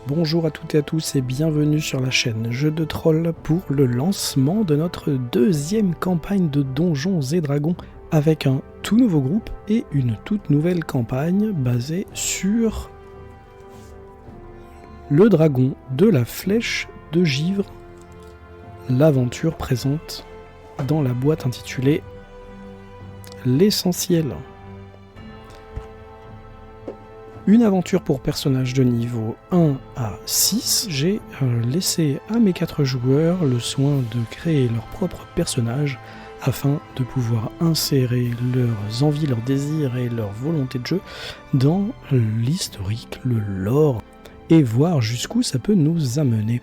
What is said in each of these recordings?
Bonjour à toutes et à tous et bienvenue sur la chaîne Jeux de Troll pour le lancement de notre deuxième campagne de Donjons et Dragons avec un tout nouveau groupe et une toute nouvelle campagne basée sur le dragon de la flèche de givre, l'aventure présente dans la boîte intitulée L'essentiel. Une aventure pour personnages de niveau 1 à 6. J'ai laissé à mes 4 joueurs le soin de créer leur propre personnage afin de pouvoir insérer leurs envies, leurs désirs et leurs volontés de jeu dans l'historique, le lore, et voir jusqu'où ça peut nous amener.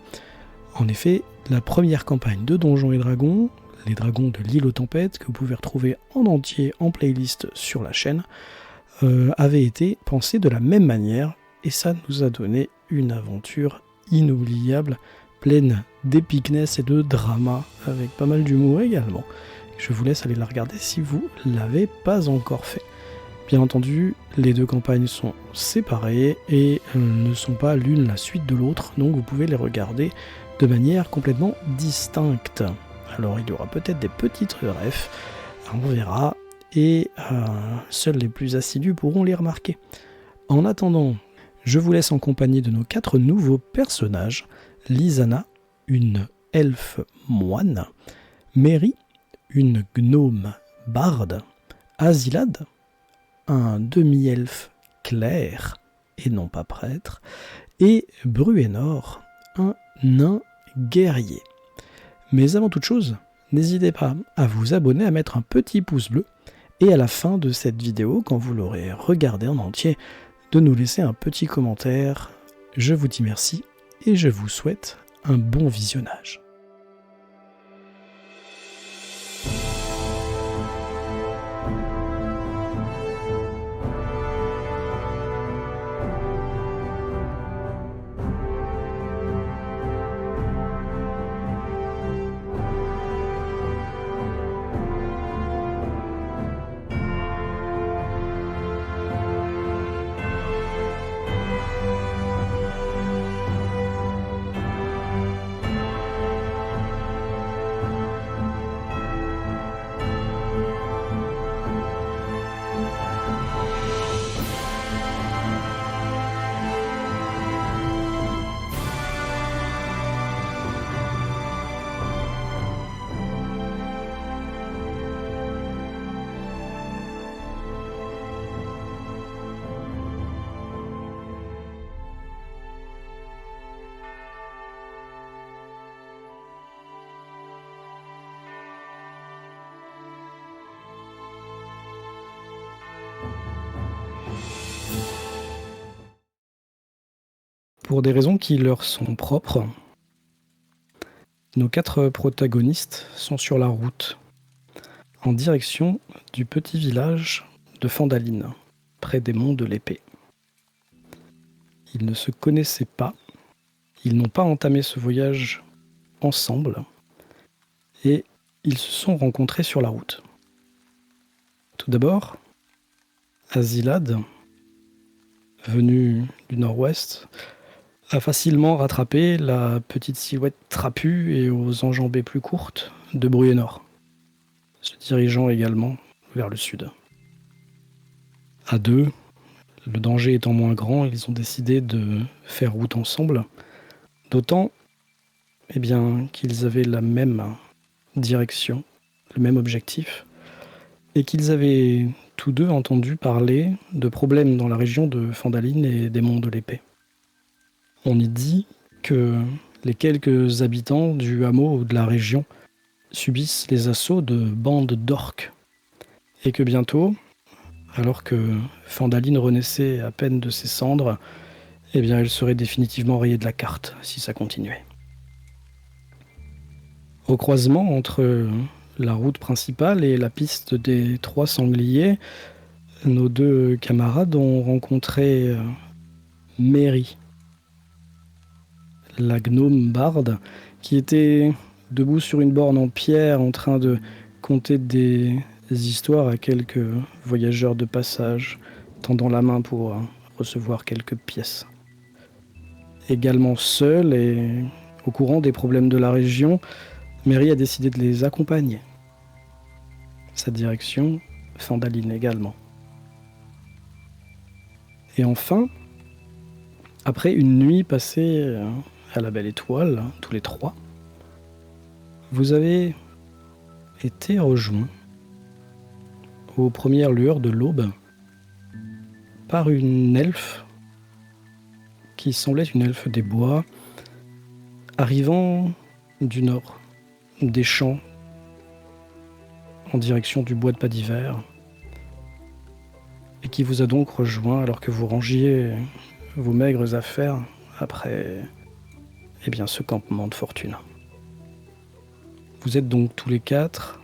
En effet, la première campagne de Donjons et Dragons, les dragons de l'île aux tempêtes, que vous pouvez retrouver en entier en playlist sur la chaîne, avait été pensé de la même manière et ça nous a donné une aventure inoubliable, pleine d'épicness et de drama, avec pas mal d'humour également. Je vous laisse aller la regarder si vous l'avez pas encore fait. Bien entendu, les deux campagnes sont séparées et ne sont pas l'une la suite de l'autre, donc vous pouvez les regarder de manière complètement distincte. Alors il y aura peut-être des petites refs, on verra, et seuls les plus assidus pourront les remarquer. En attendant, je vous laisse en compagnie de nos 4 nouveaux personnages. Lysana, une elfe moine, Mary, une gnome barde, Azilad, un demi-elfe clerc et non pas prêtre, et Bruenor, un nain guerrier. Mais avant toute chose, n'hésitez pas à vous abonner, à mettre un petit pouce bleu, et à la fin de cette vidéo, quand vous l'aurez regardée en entier, de nous laisser un petit commentaire. Je vous dis merci et je vous souhaite un bon visionnage. Pour des raisons qui leur sont propres, nos 4 protagonistes sont sur la route, en direction du petit village de Phandaline, près des monts de l'Épée. Ils ne se connaissaient pas, ils n'ont pas entamé ce voyage ensemble, et ils se sont rencontrés sur la route. Tout d'abord, Azilad, venu du nord-ouest, a facilement rattrapé la petite silhouette trapue et aux enjambées plus courtes de Bruenor, se dirigeant également vers le sud. À deux, le danger étant moins grand, ils ont décidé de faire route ensemble, d'autant qu'ils avaient la même direction, le même objectif, et qu'ils avaient tous deux entendu parler de problèmes dans la région de Phandaline et des monts de l'Épée. On y dit que les quelques habitants du hameau ou de la région subissent les assauts de bandes d'orques, et que bientôt, alors que Phandaline renaissait à peine de ses cendres, elle serait définitivement rayée de la carte si ça continuait. Au croisement entre la route principale et la piste des 3 sangliers, nos 2 camarades ont rencontré Mary, la gnome barde, qui était debout sur une borne en pierre en train de conter des histoires à quelques voyageurs de passage, tendant la main pour recevoir quelques pièces. Également seule et au courant des problèmes de la région, Mary a décidé de les accompagner. Sa direction, Fandaline également. Et enfin, après une nuit passée à la Belle Étoile, tous les trois, vous avez été rejoints aux premières lueurs de l'aube par une elfe qui semblait une elfe des bois, arrivant du nord, des champs, en direction du bois de pas d'hiver, et qui vous a donc rejoint alors que vous rangiez vos maigres affaires après ce campement de fortune. Vous êtes donc tous les quatre,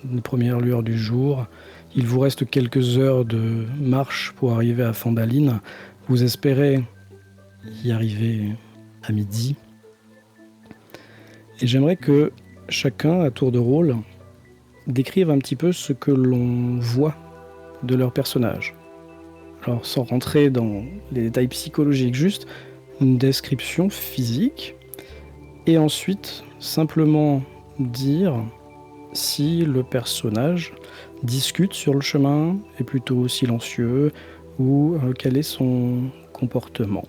les premières lueurs du jour. Il vous reste quelques heures de marche pour arriver à Fandaline. Vous espérez y arriver à midi. Et j'aimerais que chacun, à tour de rôle, décrive un petit peu ce que l'on voit de leur personnage. Alors, sans rentrer dans les détails psychologiques, juste une description physique, et ensuite simplement dire si le personnage discute sur le chemin, est plutôt silencieux, ou quel est son comportement.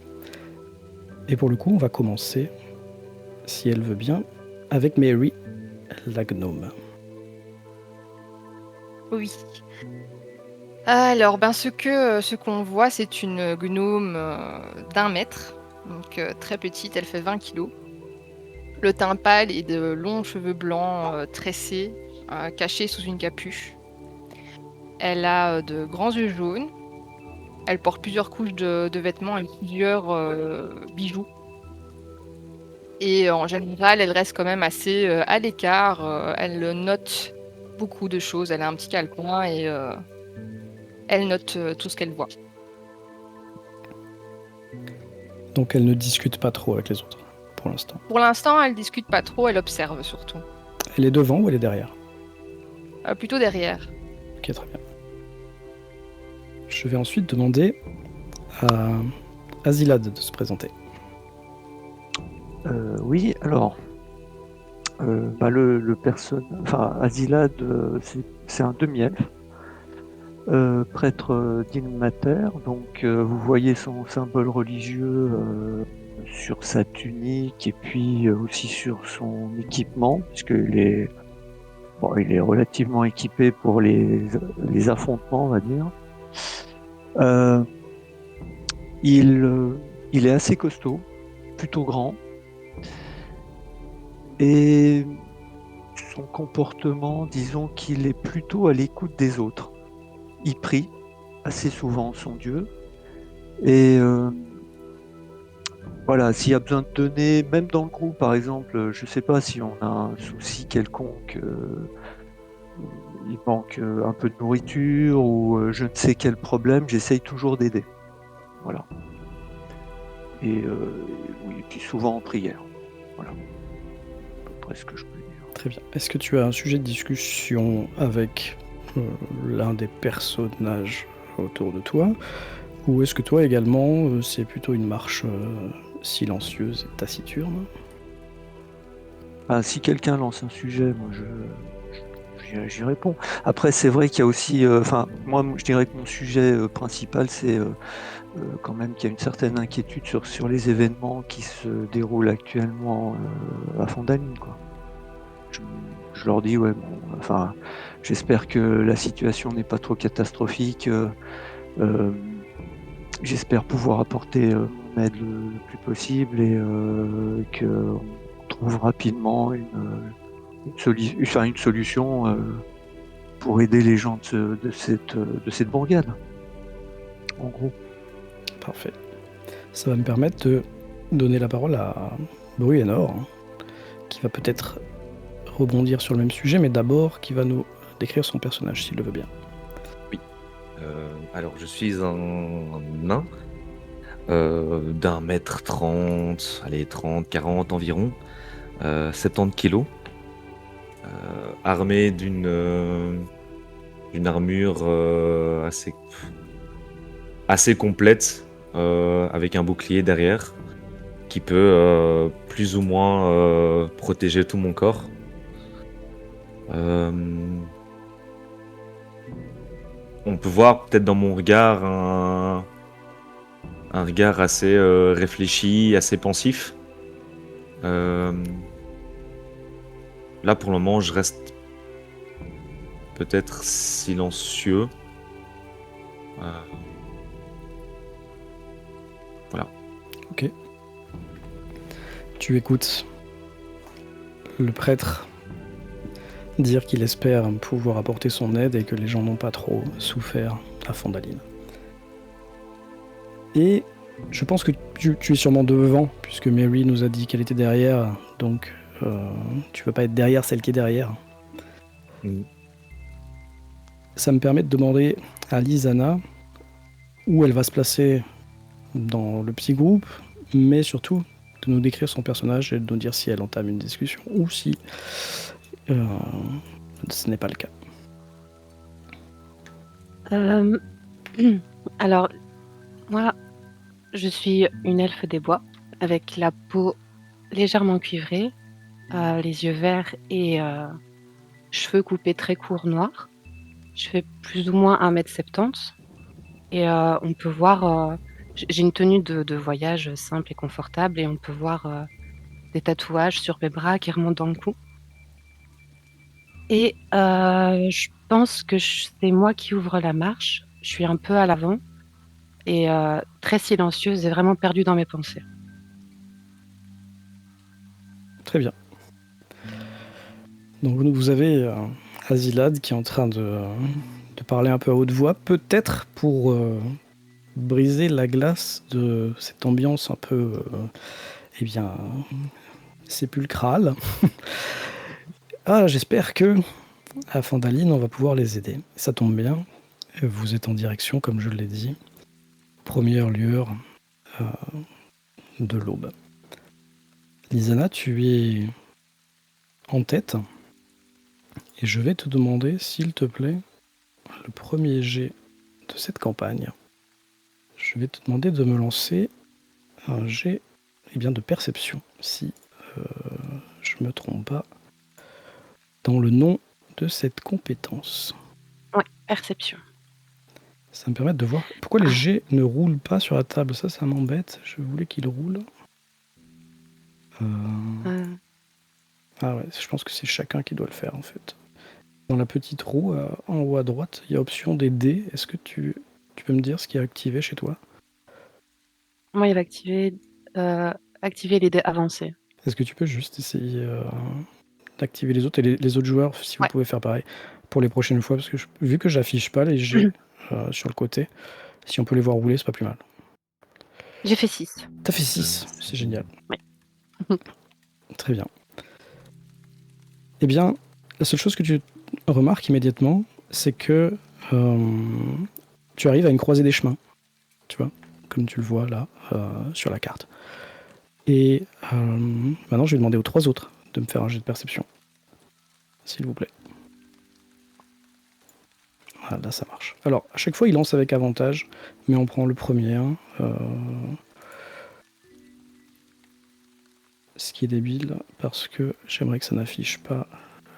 Et pour le coup, on va commencer, si elle veut bien, avec Mary, la gnome. Oui. Alors, ce qu'on voit, c'est une gnome d'1 mètre, donc très petite, elle fait 20 kilos. Le teint pâle et de longs cheveux blancs tressés, cachés sous une capuche. Elle a de grands yeux jaunes. Elle porte plusieurs couches de vêtements et plusieurs bijoux. Et en général, elle reste quand même assez à l'écart. Elle note beaucoup de choses. Elle a un petit calepin et elle note tout ce qu'elle voit. Donc elle ne discute pas trop avec les autres, pour l'instant. Pour l'instant, elle discute pas trop, elle observe surtout. Elle est devant ou elle est derrière ? Plutôt derrière. Ok, très bien. Je vais ensuite demander à Azilad de se présenter. Oui, alors, le personnage, enfin, Azilad, c'est un demi-elfe, prêtre d'Ilmater, donc vous voyez son symbole religieux sur sa tunique et puis aussi sur son équipement, puisqu'il est, il est relativement équipé pour les affrontements, on va dire. Il est assez costaud, plutôt grand. Et son comportement, disons qu'il est plutôt à l'écoute des autres. Il prie assez souvent son Dieu. Et voilà, s'il y a besoin de donner, même dans le groupe par exemple, je ne sais pas si on a un souci quelconque, il manque un peu de nourriture ou je ne sais quel problème, j'essaye toujours d'aider. Voilà. Et oui, et puis souvent en prière. Voilà. À peu près ce que je peux dire. Très bien. Est-ce que tu as un sujet de discussion avec l'un des personnages autour de toi ? Ou est-ce que toi également, c'est plutôt une marche silencieuse et taciturne ? Si quelqu'un lance un sujet, moi j'y réponds. Après, c'est vrai qu'il y a aussi, moi je dirais que mon sujet principal, c'est quand même qu'il y a une certaine inquiétude sur les événements qui se déroulent actuellement à Fandaline, quoi. Je leur dis, ouais, bon, enfin, j'espère que la situation n'est pas trop catastrophique. J'espère pouvoir apporter mon aide le plus possible et qu'on trouve rapidement une solution pour aider les gens de cette bourgade, en gros. Parfait. Ça va me permettre de donner la parole à Bruenor, qui va peut-être rebondir sur le même sujet, mais d'abord qui va nous décrire son personnage, s'il le veut bien. Oui. Alors, je suis un nain d'1 mètre 30, allez, 30, 40 environ, 70 kilos, armé d'une armure assez complète, avec un bouclier derrière qui peut plus ou moins protéger tout mon corps. On peut voir peut-être dans mon regard un regard assez réfléchi, assez pensif. Là, pour le moment, je reste peut-être silencieux. Voilà. Ok. Tu écoutes le prêtre dire qu'il espère pouvoir apporter son aide et que les gens n'ont pas trop souffert à Fondaline. Et je pense que tu es sûrement devant, puisque Mary nous a dit qu'elle était derrière, donc tu peux pas être derrière celle qui est derrière. Ça me permet de demander à Lizana où elle va se placer dans le petit groupe, mais surtout de nous décrire son personnage et de nous dire si elle entame une discussion ou si ce n'est pas le cas. Alors, moi, je suis une elfe des bois, avec la peau légèrement cuivrée, les yeux verts et cheveux coupés très courts noirs. Je fais plus ou moins 1m70 et on peut voir... j'ai une tenue de voyage simple et confortable et on peut voir des tatouages sur mes bras qui remontent dans le cou. Et je pense que c'est moi qui ouvre la marche. Je suis un peu à l'avant et très silencieuse et vraiment perdue dans mes pensées. Très bien. Donc vous avez Azilad qui est en train de parler un peu à haute voix, peut-être pour briser la glace de cette ambiance un peu sépulcrale. Ah, j'espère que à Fondaline, on va pouvoir les aider. Ça tombe bien, vous êtes en direction, comme je l'ai dit, première lueur de l'aube. Lizana, tu es en tête, et je vais te demander, s'il te plaît, le premier jet de cette campagne. Je vais te demander de me lancer un jet de perception, si je me trompe pas, dans le nom de cette compétence. Ouais, perception. Ça me permet de voir pourquoi les jets ne roulent pas sur la table. Ça m'embête. Je voulais qu'ils roulent. Ah ouais, je pense que c'est chacun qui doit le faire en fait. Dans la petite roue, en haut à droite, il y a option des dés. Est-ce que tu peux me dire ce qui est activé chez toi ? Moi, il va activer les dés avancés. Est-ce que tu peux juste essayer d'activer les autres et les autres joueurs, si vous pouvez faire pareil, pour les prochaines fois, parce que vu que j'affiche pas les jets sur le côté, si on peut les voir rouler, c'est pas plus mal. J'ai fait 6. T'as fait 6, c'est génial. Oui. Très bien. Eh bien, la seule chose que tu remarques immédiatement, c'est que tu arrives à une croisée des chemins, tu vois, comme tu le vois là, sur la carte. Et maintenant, je vais demander aux 3 autres de me faire un jet de perception, s'il vous plaît. Voilà, là, ça marche. Alors, à chaque fois, il lance avec avantage, mais on prend le premier. Ce qui est débile, parce que j'aimerais que ça n'affiche pas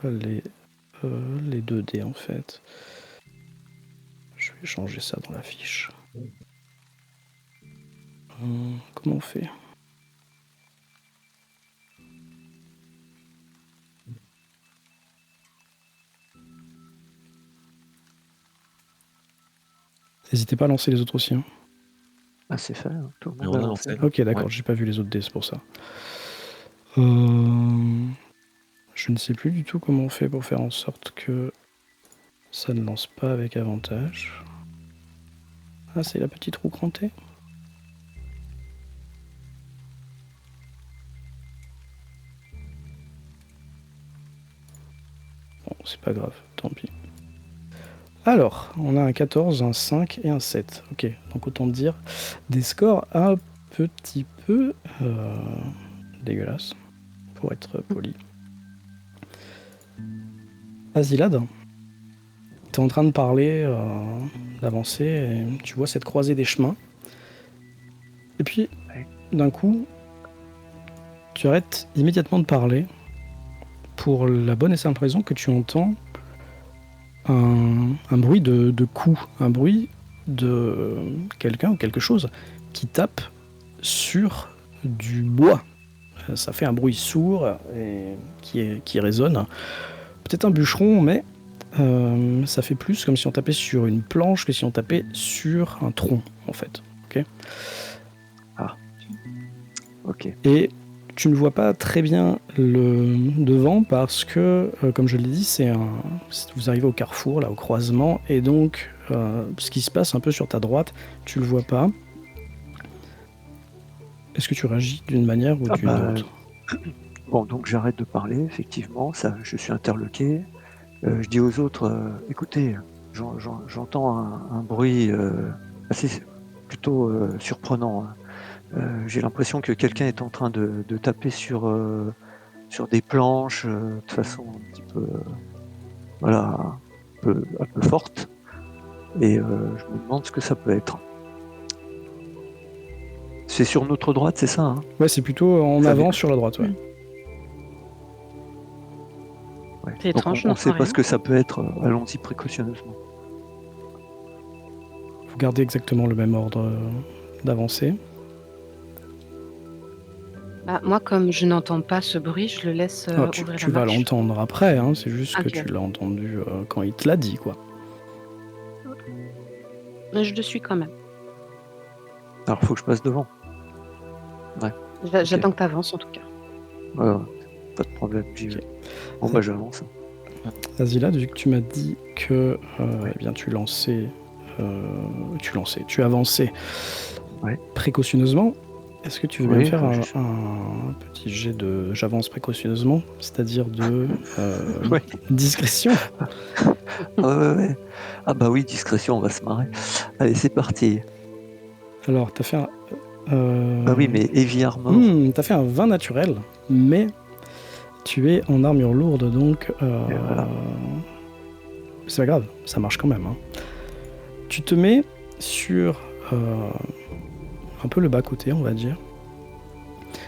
les 2 dés, en fait. Je vais changer ça dans la fiche. Comment on fait ? N'hésitez pas à lancer les autres aussi. Hein. Ah, c'est fait. Tout le Mais monde on a a lancé. lancé. Ok, d'accord, Ouais. j'ai pas vu les autres dés, c'est pour ça. Je ne sais plus du tout comment on fait pour faire en sorte que ça ne lance pas avec avantage. Ah, c'est la petite roue crantée. Bon, c'est pas grave, tant pis. Alors, on a un 14, un 5 et un 7. Ok, donc autant dire des scores un petit peu dégueulasses, pour être poli. Azilad, t'es en train de parler, d'avancer, et tu vois cette croisée des chemins. Et puis, Ouais. d'un coup, tu arrêtes immédiatement de parler pour la bonne et simple raison que tu entends un bruit de coup, un bruit de quelqu'un ou quelque chose qui tape sur du bois. Ça fait un bruit sourd et qui résonne. Peut-être un bûcheron, mais ça fait plus comme si on tapait sur une planche que si on tapait sur un tronc, en fait. Ok. Et tu ne vois pas très bien le devant parce que, comme je l'ai dit, vous arrivez au carrefour, là, au croisement, et donc ce qui se passe un peu sur ta droite, tu le vois pas. Est-ce que tu réagis d'une manière ou d'une autre? Bon, donc j'arrête de parler, effectivement, ça, je suis interloqué. Je dis aux autres, écoutez, j'entends un bruit assez plutôt surprenant. Hein. J'ai l'impression que quelqu'un est en train de taper sur des planches de façon un petit peu, voilà, un peu forte. Et je me demande ce que ça peut être. C'est sur notre droite, c'est ça, hein? Ouais, c'est plutôt en Ça avant avait- sur la droite, ouais. Ouais. C'est Donc étrange, on ne j'entends sait pas rien. ce que ça peut être. Allons-y précautionneusement. Vous gardez exactement le même ordre d'avancée. Bah, moi, comme je n'entends pas ce bruit, je le laisse Tu ouvrir tu la vas marche. l'entendre après, hein, c'est juste que Ok. tu l'as entendu quand il te l'a dit, quoi. Mais je le suis quand même. Alors il faut que je passe devant. J'attends que tu avances en tout cas. Pas de problème, j'y vais. Ok. Bon bah j'avance. Azila, vu que tu m'as dit que eh bien, tu avançais Ouais. précautionneusement, est-ce que tu veux bien Oui, me faire faut un petit jet de j'avance précautionneusement, c'est-à-dire de Ouais. discrétion? Ouais. Ah bah oui, discrétion, on va se marrer. Allez, c'est parti. Alors, t'as fait un... Bah oui, mais heavy armor. t'as fait un 20 naturel, mais tu es en armure lourde, donc Et voilà. c'est pas grave, ça marche quand même. Hein. Tu te mets sur un peu le bas-côté, on va dire,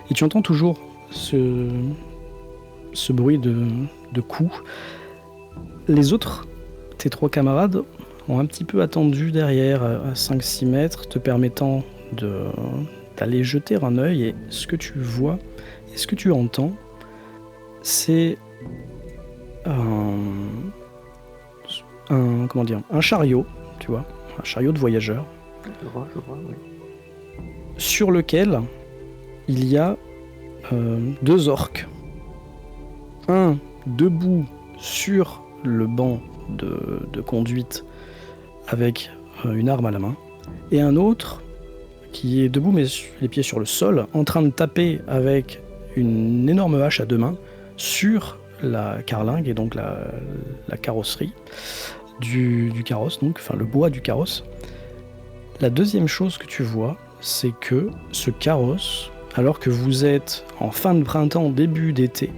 et tu entends toujours ce bruit de coups. Les autres, tes 3 camarades, ont un petit peu attendu derrière à 5-6 mètres, te permettant d'aller jeter un œil, et ce que tu vois et ce que tu entends, c'est un chariot, tu vois, un chariot de voyageurs, Je vois, oui. sur lequel il y a 2 orques. Un debout sur le banc de conduite avec une arme à la main, et un autre qui est debout mais les pieds sur le sol, en train de taper avec une énorme hache à 2 mains sur la carlingue et donc la carrosserie du carrosse, donc, enfin le bois du carrosse. La deuxième chose que tu vois, c'est que ce carrosse, alors que vous êtes en fin de printemps, début d'été,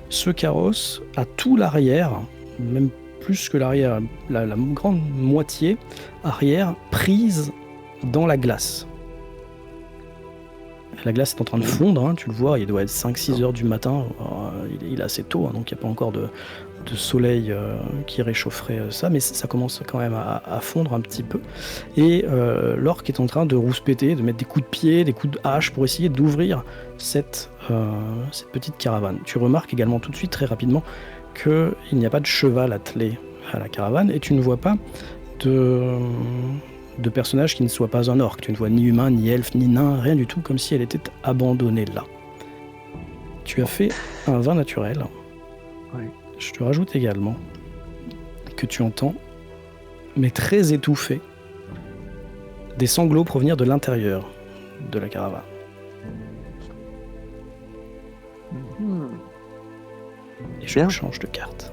ce carrosse a tout l'arrière, même plus que l'arrière, la grande moitié arrière, prise dans la glace. La glace est en train de fondre, hein, tu le vois, il doit être 5-6 heures du matin, il est assez tôt, hein, donc il n'y a pas encore de soleil qui réchaufferait ça, mais ça commence quand même à fondre un petit peu. Et l'orque est en train de rouspéter, de mettre des coups de pied, des coups de hache pour essayer d'ouvrir cette petite caravane. Tu remarques également tout de suite, très rapidement, qu'il n'y a pas de cheval attelé à la caravane, et tu ne vois pas de personnage qui ne soit pas un orque. Tu ne vois ni humain, ni elfe, ni nain, rien du tout, comme si elle était abandonnée là. Tu as fait un 20 naturel. Oui. Je te rajoute également que tu entends, mais très étouffé, des sanglots provenir de l'intérieur de la caravane. Et je Bien. change de carte.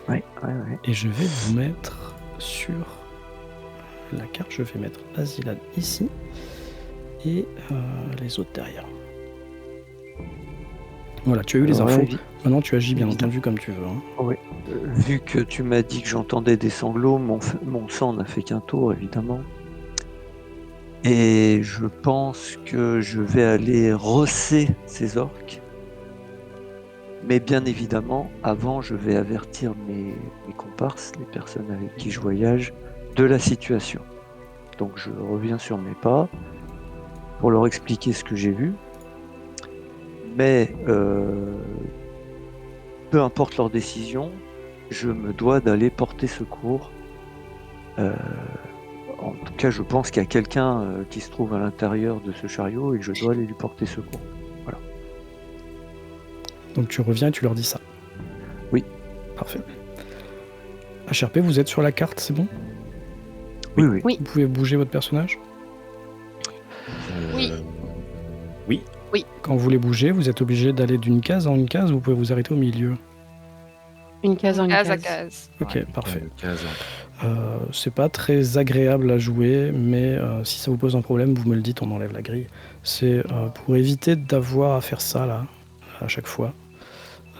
Ouais. Et je vais vous mettre sur la carte, je vais mettre Azilad ici et les autres derrière. Voilà, tu as eu les infos. Maintenant, tu agis bien évidemment. entendu comme tu veux. Hein. Vu que tu m'as dit que j'entendais des sanglots, mon sang n'a fait qu'un tour, évidemment. Et je pense que je vais aller rosser ces orques. Mais bien évidemment, avant, je vais avertir mes comparses, les personnes avec qui je voyage, de la situation. Donc je reviens sur mes pas pour leur expliquer ce que j'ai vu. Mais peu importe leur décision, je me dois d'aller porter secours. En tout cas, je pense qu'il y a quelqu'un qui se trouve à l'intérieur de ce chariot et que je dois aller lui porter secours. Donc tu reviens et tu leur dis ça. Oui. Parfait. HRP, vous êtes sur la carte, c'est bon? Oui, oui. Oui. Vous pouvez bouger votre personnage? Oui. Oui. Quand vous voulez bouger, vous êtes obligé d'aller d'une case en une case, vous pouvez vous arrêter au milieu. Une case en une Case à case. case. Ok, Ouais, parfait. case. C'est pas très agréable à jouer, mais si ça vous pose un problème, vous me le dites, on enlève la grille. C'est pour éviter d'avoir à faire ça là, à chaque fois.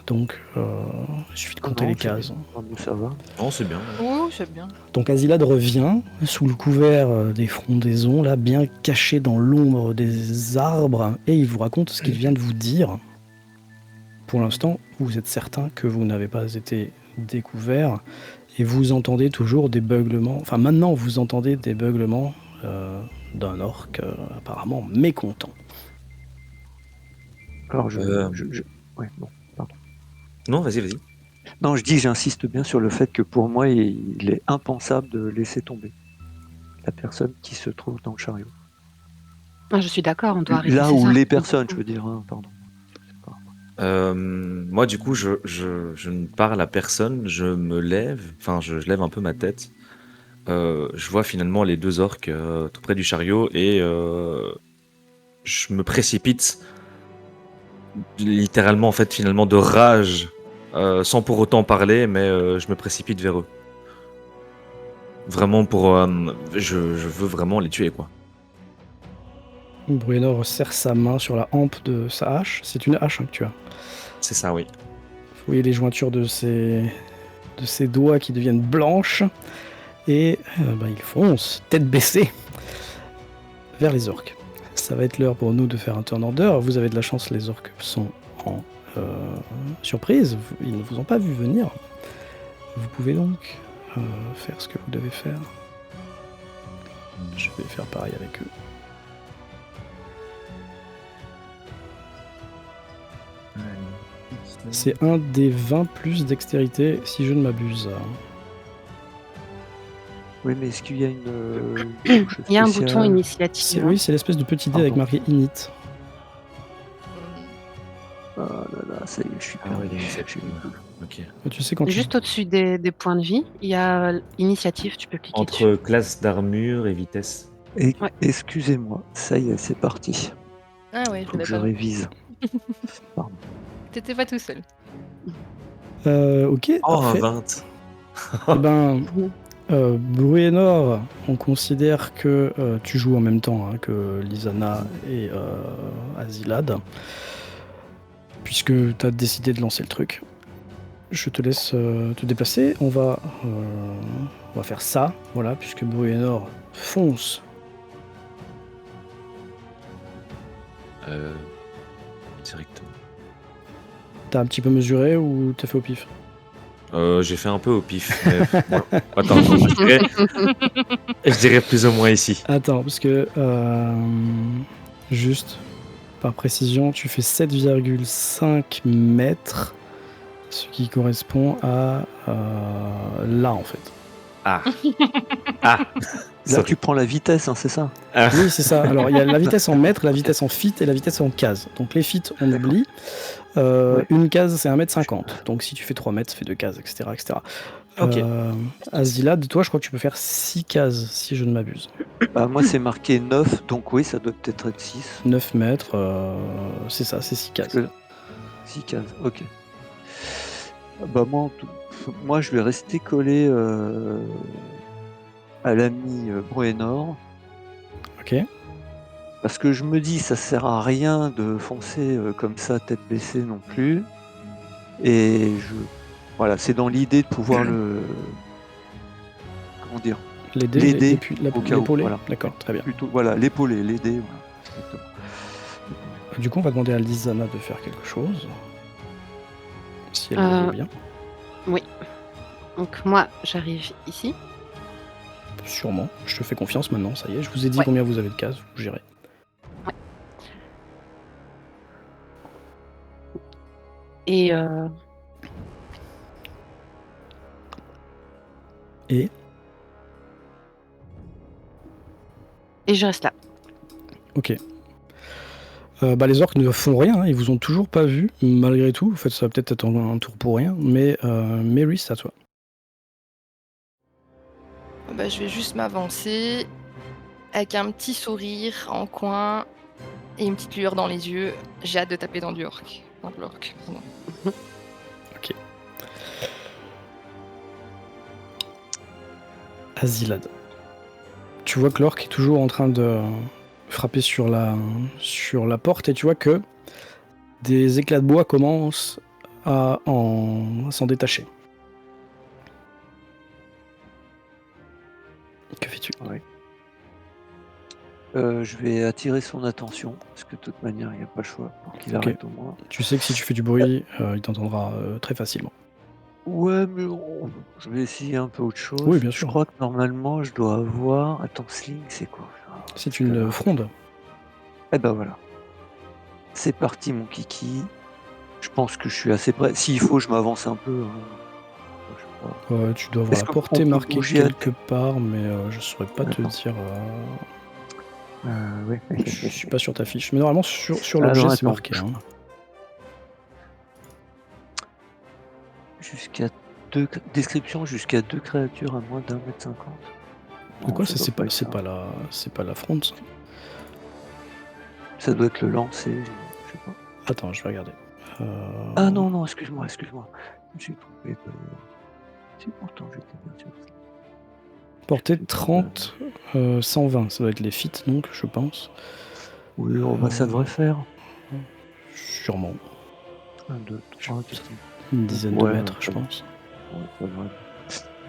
Donc, il suffit de compter Non, les cases. Ça va. Non, c'est bien. Ouh, c'est bien. Donc Azilad revient sous le couvert des frondaisons, là, bien caché dans l'ombre des arbres, et il vous raconte ce qu'il vient de vous dire. Pour l'instant, vous êtes certain que vous n'avez pas été découvert, et vous entendez toujours des beuglements. Enfin, maintenant, vous entendez des beuglements d'un orc apparemment mécontent. Alors, Euh. Ouais, bon. Non, vas-y. Non, j'insiste bien sur le fait que pour moi, il est impensable de laisser tomber la personne qui se trouve dans le chariot. Ah, je suis d'accord, on doit arrêter Là ces où orques. les personnes, je veux dire, hein, pardon. Moi, du coup, je ne parle à personne, je me lève, enfin, je lève un peu ma tête. Je vois finalement les deux orques tout près du chariot et je me précipite littéralement, en fait, finalement, de rage, sans pour autant parler, mais je me précipite vers eux. Vraiment pour... je veux vraiment les tuer, quoi. Bruenor serre sa main sur la hampe de sa hache. C'est une hache hein, que tu as. C'est ça, oui. Vous voyez les jointures de ses doigts qui deviennent blanches. Et il fonce, tête baissée, vers les orques. Ça va être l'heure pour nous de faire un turn order. Vous avez de la chance, les orques sont en surprise. Ils ne vous ont pas vu venir. Vous pouvez donc faire ce que vous devez faire. Je vais faire pareil avec eux. C'est un des 20 plus dextérité, si je ne m'abuse. Oui, mais est-ce qu'il y a une touche Il y a un spéciale bouton initiative. Oui, c'est l'espèce de petit dé avec Pardon. marqué init. Ah là là, ça y est, je suis perdu. J'ai mis tout. Ok. Tu sais quand tu... Juste au-dessus des points de vie, il y a initiative, tu peux cliquer dessus. Entre classe d'armure et vitesse. Et Ouais. excusez-moi, ça y est, c'est parti. Ah ouais, je Faut que l'avais je pas. révise. T'étais pas tout seul. Ok, Oh, un parfait. 20. Eh ben, Bruenor, on considère que tu joues en même temps hein, que Lizana et Azilad, puisque tu as décidé de lancer le truc. Je te laisse te déplacer. On va faire ça, voilà, puisque Bruenor fonce. Directement. T'as un petit peu mesuré ou t'as fait au pif? J'ai fait un peu au pif. Mais... bon, attends, je dirais plus ou moins ici. Attends, parce que juste par précision, tu fais 7,5 mètres, ce qui correspond à là en fait. Ah. Là, Sorry. tu prends la vitesse, hein, c'est ça? Ah. Oui, c'est ça. Alors il y a la vitesse en mètres, la vitesse en feet et la vitesse en case. Donc les feet, on oublie. Ouais. Une case, c'est 1,50 m. Donc si tu fais 3 mètres, ça fait 2 cases, etc. etc. Ok. Azilad, toi, je crois que tu peux faire 6 cases, si je ne m'abuse. Bah, moi, c'est marqué 9, donc oui, ça doit peut-être être 6. 9 mètres, c'est ça, c'est 6 cases. 6 cases, ok. Bah, moi, je vais rester collé à l'ami Bruenor. Ok. Parce que je me dis, ça sert à rien de foncer comme ça, tête baissée non plus. Et voilà, c'est dans l'idée de pouvoir Les dés, Les dés, puis au cas où, l'épaulé. voilà. D'accord, très bien. Plutôt, voilà, l'épaulé, les dés, voilà. Exactement. Du coup, on va demander à Lizana de faire quelque chose. Si elle le veut bien. Oui. Donc moi, j'arrive ici. Sûrement. Je te fais confiance maintenant, ça y est. Je vous ai dit Ouais. combien vous avez de cases, vous gérez. Et Et je reste là. ok. Les orques ne font rien, hein, ils vous ont toujours pas vu, malgré tout. En fait, ça va peut-être être un tour pour rien, mais Mary, c'est à toi. Je vais juste m'avancer avec un petit sourire en coin et une petite lueur dans les yeux. J'ai hâte de taper dans l'orc. Pardon. Azilad. Tu vois que l'orque est toujours en train de frapper sur la porte et tu vois que des éclats de bois commencent à s'en détacher. Que fais-tu? Je vais attirer son attention, parce que de toute manière, il n'y a pas le choix pour qu'il Ok. arrête au moins. Tu sais que si tu fais du bruit, il t'entendra très facilement. Ouais, mais je vais essayer un peu autre chose. Oui, bien Je sûr. crois que normalement, je dois avoir... Attends, sling, c'est quoi? C'est une fronde. Eh ben voilà. C'est parti, mon kiki. Je pense que je suis assez prêt. S'il faut, je m'avance un peu. Je sais pas. Tu dois avoir Est-ce la qu'on portée peut marquée bouger quelque part, mais je saurais pas te Attends. dire. Ouais. Je suis pas sur ta fiche. Mais normalement, sur Alors, l'objet, c'est attends, marqué. Hein. Description jusqu'à 2 créatures à moins d'1,50 m. De quoi ça ça, doit c'est être pas la fronde, ça. Ça doit être le lancer, je sais pas. Attends, je vais regarder. Ah non, excuse-moi. J'ai trompé de... C'est pourtant, j'étais bien sûr. Portée 30, 120, ça doit être les feats, donc, je pense. Oui, ça devrait faire. Sûrement. 1, 2, 3, 4, Une dizaine de mètres, je pense. Ouais, ça devrait.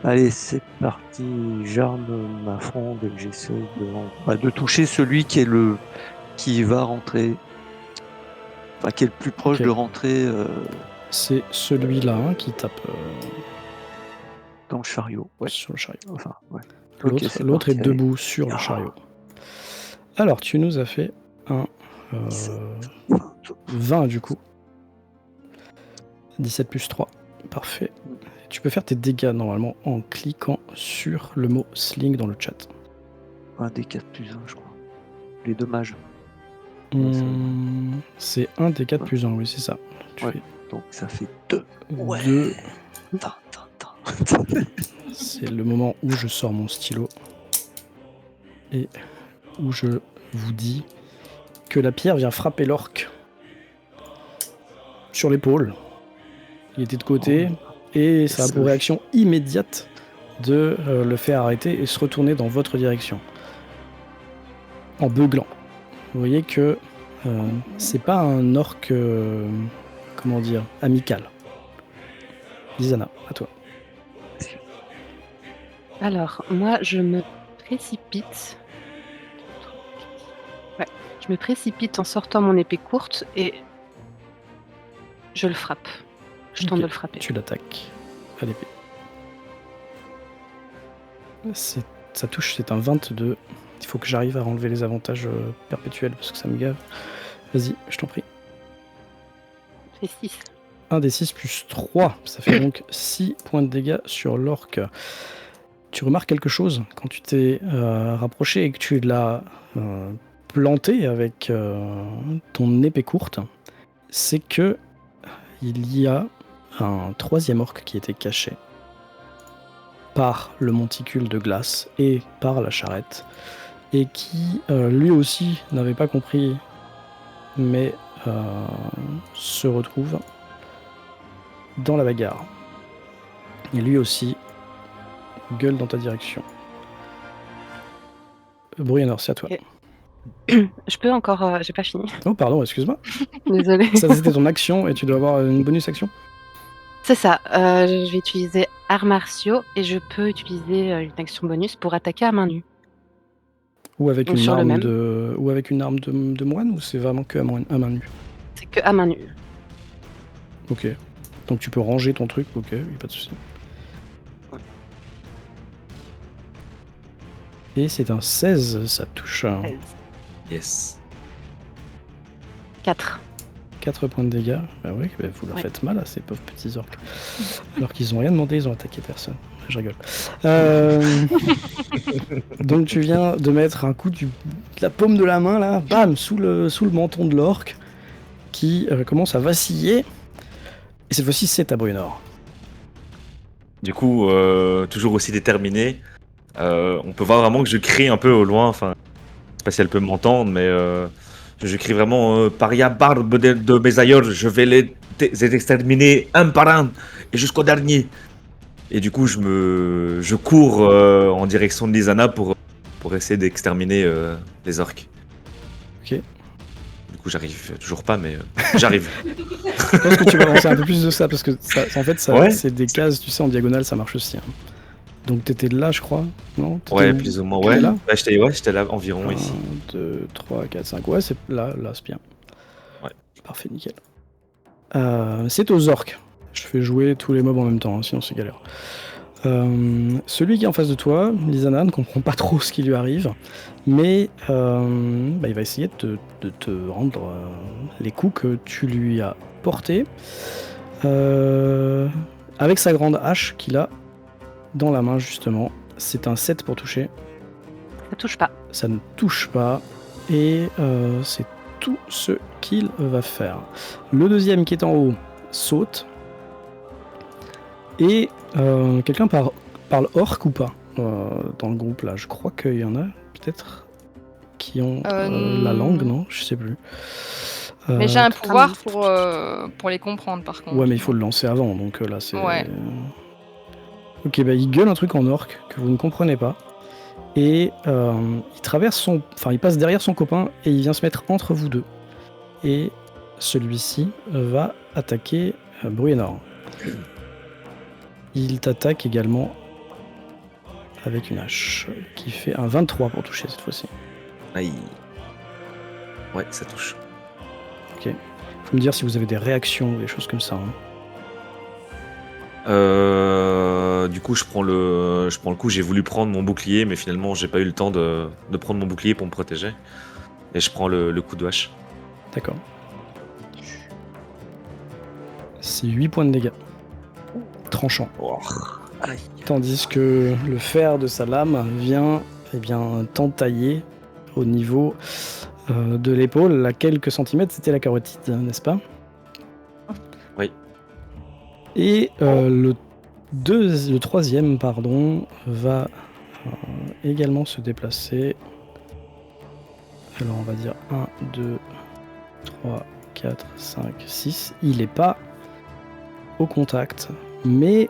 Allez, c'est parti. J'arme ma fronde et j'essaie de toucher celui qui va rentrer. Enfin, qui est le plus proche Ok. de rentrer C'est celui-là hein, qui tape dans le chariot. Ouais. sur le chariot. Enfin, ouais. L'autre est parti, debout sur le chariot. Alors, tu nous as fait un 20 du coup. 17 plus 3. Parfait. Tu peux faire tes dégâts normalement en cliquant sur le mot sling dans le chat. Un des 4 plus 1, je crois. Les dommages. C'est un des 4 plus 1, oui, c'est ça. Donc ça fait 2. Ouais. 2. Attends. C'est le moment où je sors mon stylo et où je vous dis que la pierre vient frapper l'orque sur l'épaule. Il était de côté et ça a pour réaction immédiate de le faire arrêter et se retourner dans votre direction en beuglant. Vous voyez que c'est pas un orque amical. Lizana, à toi. Alors, moi, je me précipite. Ouais, je me précipite en sortant mon épée courte et je le frappe. Je tente de le frapper. Tu l'attaques à l'épée. Ça touche, c'est un 22. Il faut que j'arrive à enlever les avantages perpétuels parce que ça me gave. Vas-y, je t'en prie. C'est 6. 1 des 6 plus 3. Ça fait donc 6 points de dégâts sur l'orque. Tu remarques quelque chose quand tu t'es rapproché et que tu l'as planté avec ton épée courte, c'est que il y a un troisième orque qui était caché par le monticule de glace et par la charrette, et qui lui aussi n'avait pas compris, mais se retrouve dans la bagarre. Et lui aussi gueule dans ta direction. Bruyannor, c'est à toi. Okay. Je peux encore... j'ai pas fini. Oh pardon, excuse-moi. Désolée. Ça c'était ton action et tu dois avoir une bonus action. C'est ça. Je vais utiliser arts martiaux et je peux utiliser une action bonus pour attaquer à main nue. Ou avec Donc une sur le arme même. de moine, ou c'est vraiment que à main nue? C'est que à main nue. Ok. Donc tu peux ranger ton truc, ok, y a pas de souci. Et c'est un 16, ça touche. Yes. 4. 4 points de dégâts. Bah oui, bah vous leur Ouais. faites mal à ces pauvres petits orques. Alors qu'ils ont rien demandé, ils ont attaqué personne. Je rigole. Donc tu viens de mettre un coup de la paume de la main là, bam, sous le menton de l'orque qui commence à vaciller. Et cette fois-ci, c'est à Brunor. Du coup, toujours aussi déterminé. On peut voir vraiment que je crie un peu au loin. Enfin, je sais pas si elle peut m'entendre, mais je crie vraiment Paria barbe de mes aïeux, je vais les exterminer un par un et jusqu'au dernier. Et du coup, je cours en direction de Lizana pour essayer d'exterminer les orques. Ok. Du coup, j'arrive toujours pas, mais j'arrive. Je pense que tu vas lancer un peu plus de ça parce que ça, en fait, ça, Ouais. c'est des cases, tu sais, en diagonale, ça marche aussi. Hein. Donc t'étais là, je crois, non? T'étais Ouais, où? plus ou moins. T'étais Ouais, là j'étais là environ 1, ici. 2, 3, 4, 5. Ouais, c'est là, c'est bien. Ouais. Parfait, nickel. C'est aux orques. Je fais jouer tous les mobs en même temps, hein, sinon c'est galère. Celui qui est en face de toi, Lizana, ne comprend pas trop ce qui lui arrive, mais il va essayer de te rendre les coups que tu lui as portés avec sa grande hache qu'il a dans la main, justement. C'est un 7 pour toucher. Ça touche pas. Ça ne touche pas, et c'est tout ce qu'il va faire. Le deuxième qui est en haut saute. Et quelqu'un parle orc ou pas dans le groupe là? Je crois qu'il y en a peut-être qui ont la langue, non? Je sais plus. Mais j'ai un pouvoir pour les comprendre, par contre. Ouais, mais il faut le lancer avant, donc là c'est... Ouais. Ok, bah il gueule un truc en orc que vous ne comprenez pas. Et il passe derrière son copain et il vient se mettre entre vous deux. Et celui-ci va attaquer Bruenor. Il t'attaque également avec une hache qui fait un 23 pour toucher cette fois-ci. Aïe. Ouais, ça touche. Ok. Faut me dire si vous avez des réactions ou des choses comme ça. Hein. Du coup, je prends le coup. J'ai voulu prendre mon bouclier, mais finalement, j'ai pas eu le temps de prendre mon bouclier pour me protéger. Et je prends le coup de hache. D'accord. C'est 8 points de dégâts. Tranchant. Oh. Tandis que le fer de sa lame vient t'entailler au niveau de l'épaule. À quelques centimètres, c'était la carotide, n'est-ce pas? Oui. Et le troisième, va également se déplacer. Alors on va dire 1, 2, 3, 4, 5, 6. Il n'est pas au contact, mais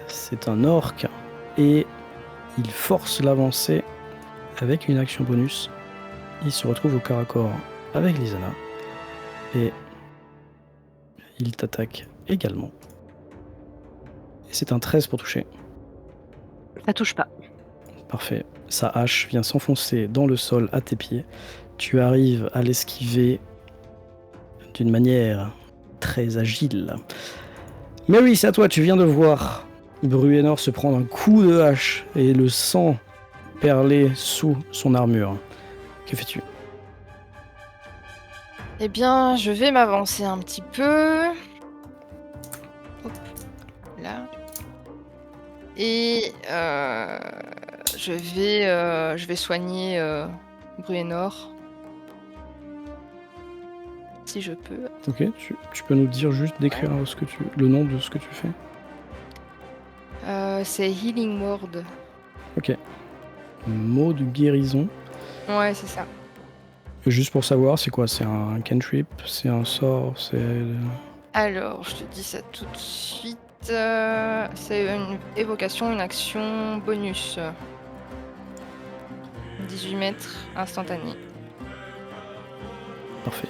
c'est un orc et il force l'avancée avec une action bonus. Il se retrouve au corps à corps avec Lizana et il t'attaque également. Et c'est un 13 pour toucher. Ça touche pas. Parfait. Sa hache vient s'enfoncer dans le sol à tes pieds. Tu arrives à l'esquiver d'une manière très agile. Mary, c'est à toi. Tu viens de voir Bruenor se prendre un coup de hache et le sang perler sous son armure. Que fais-tu? Eh bien, je vais m'avancer un petit peu. Hop, là. Et je vais soigner Bruenor. Si je peux. Ok, tu peux nous dire juste décrire le nom de ce que tu fais? C'est Healing Word. Ok. Mot de guérison. Ouais, c'est ça. Et juste pour savoir, c'est quoi? C'est un cantrip? C'est un sort? C'est... Alors, je te dis ça tout de suite. C'est une évocation, une action bonus. 18 mètres, instantané. Parfait.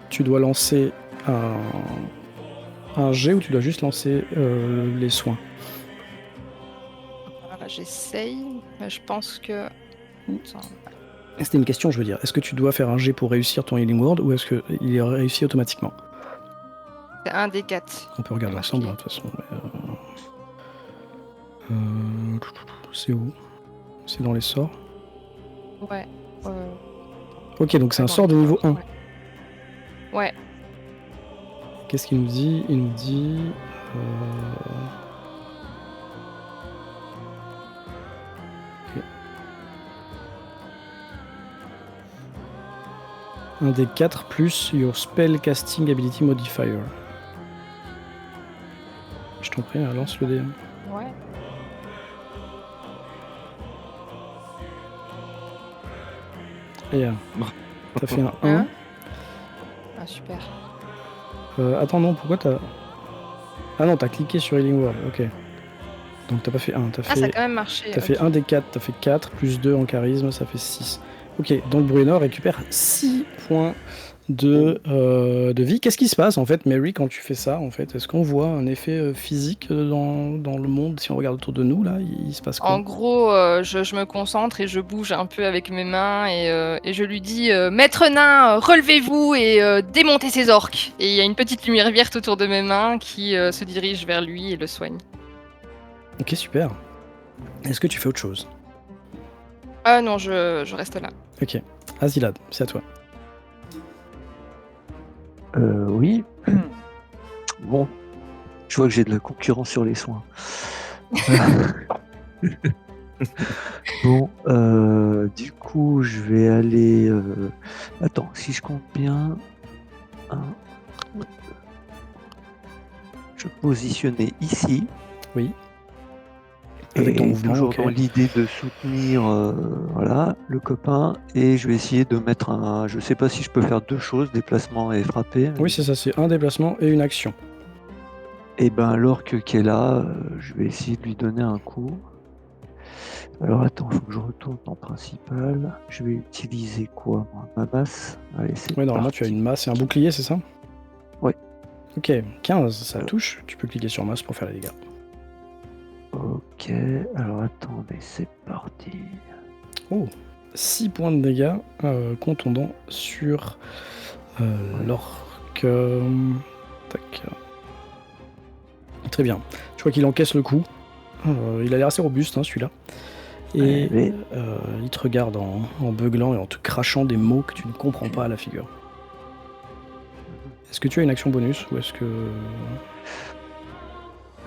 Tu dois lancer un jet où tu dois juste lancer les soins. Voilà, j'essaye. Mais je pense que. Attends. C'était une question, je veux dire. Est-ce que tu dois faire un jet pour réussir ton Healing Word ou est-ce qu'il est réussi automatiquement? C'est un des 4. On peut regarder Marqué. ensemble, de toute façon. C'est où? C'est dans les sorts. Ouais. Ok, donc c'est un dans sort de les niveau sorts, 1. Ouais. Qu'est-ce qu'il nous dit? Il nous dit... ok. Un des 4 plus your spell casting ability modifier. Je t'en prie, lance le dé. Ouais. Et t'as fait un 1. Hein Ah, super. Attends, non, pourquoi t'as... Ah non, t'as cliqué sur Healing Word, ok. Donc t'as pas fait 1, t'as Ah, ça a fait... quand même marché. T'as fait 1 des 4, t'as fait 4, plus 2 en charisme, ça fait 6. Ok, donc Bruenor récupère 6 points de vie. Qu'est-ce qui se passe en fait, Mary, quand tu fais ça en fait? Est-ce qu'on voit un effet physique dans le monde? Si on regarde autour de nous, là, il se passe quoi? En gros, je me concentre et je bouge un peu avec mes mains et je lui dis Maître nain, relevez-vous et démontez ces orques. Et il y a une petite lumière verte autour de mes mains qui se dirige vers lui et le soigne. Ok, super. Est-ce que tu fais autre chose? Ah non, je reste là. Ok. Azilad, c'est à toi. Oui. Bon, je vois que j'ai de la concurrence sur les soins. Bon, du coup, je vais aller... Attends, si je compte bien... Je vais positionner ici. Oui. Avec ton Et mouvement, toujours ok. dans l'idée de soutenir voilà, le copain. Et je vais essayer de mettre un... Je sais pas si je peux faire 2 choses, déplacement et frapper. Oui, c'est ça, c'est un déplacement et une action. Et ben l'orque qui est là, je vais essayer de lui donner un coup. Alors attends, il faut que je retourne en principal. Je vais utiliser quoi, moi? Ma masse? Allez, c'est Oui, normalement, parti. tu as une masse et un bouclier, c'est ça? Ouais. Ok, 15, ça touche. Tu peux cliquer sur masse pour faire les dégâts. Ok, alors attendez, c'est parti. Oh, 6 points de dégâts contondant sur l'orque. Tac. Très bien. Je crois qu'il encaisse le coup. Il a l'air assez robuste, hein, celui-là. Et Allez. il te regarde en beuglant et en te crachant des mots que tu ne comprends pas à la figure. Est-ce que tu as une action bonus ou est-ce que...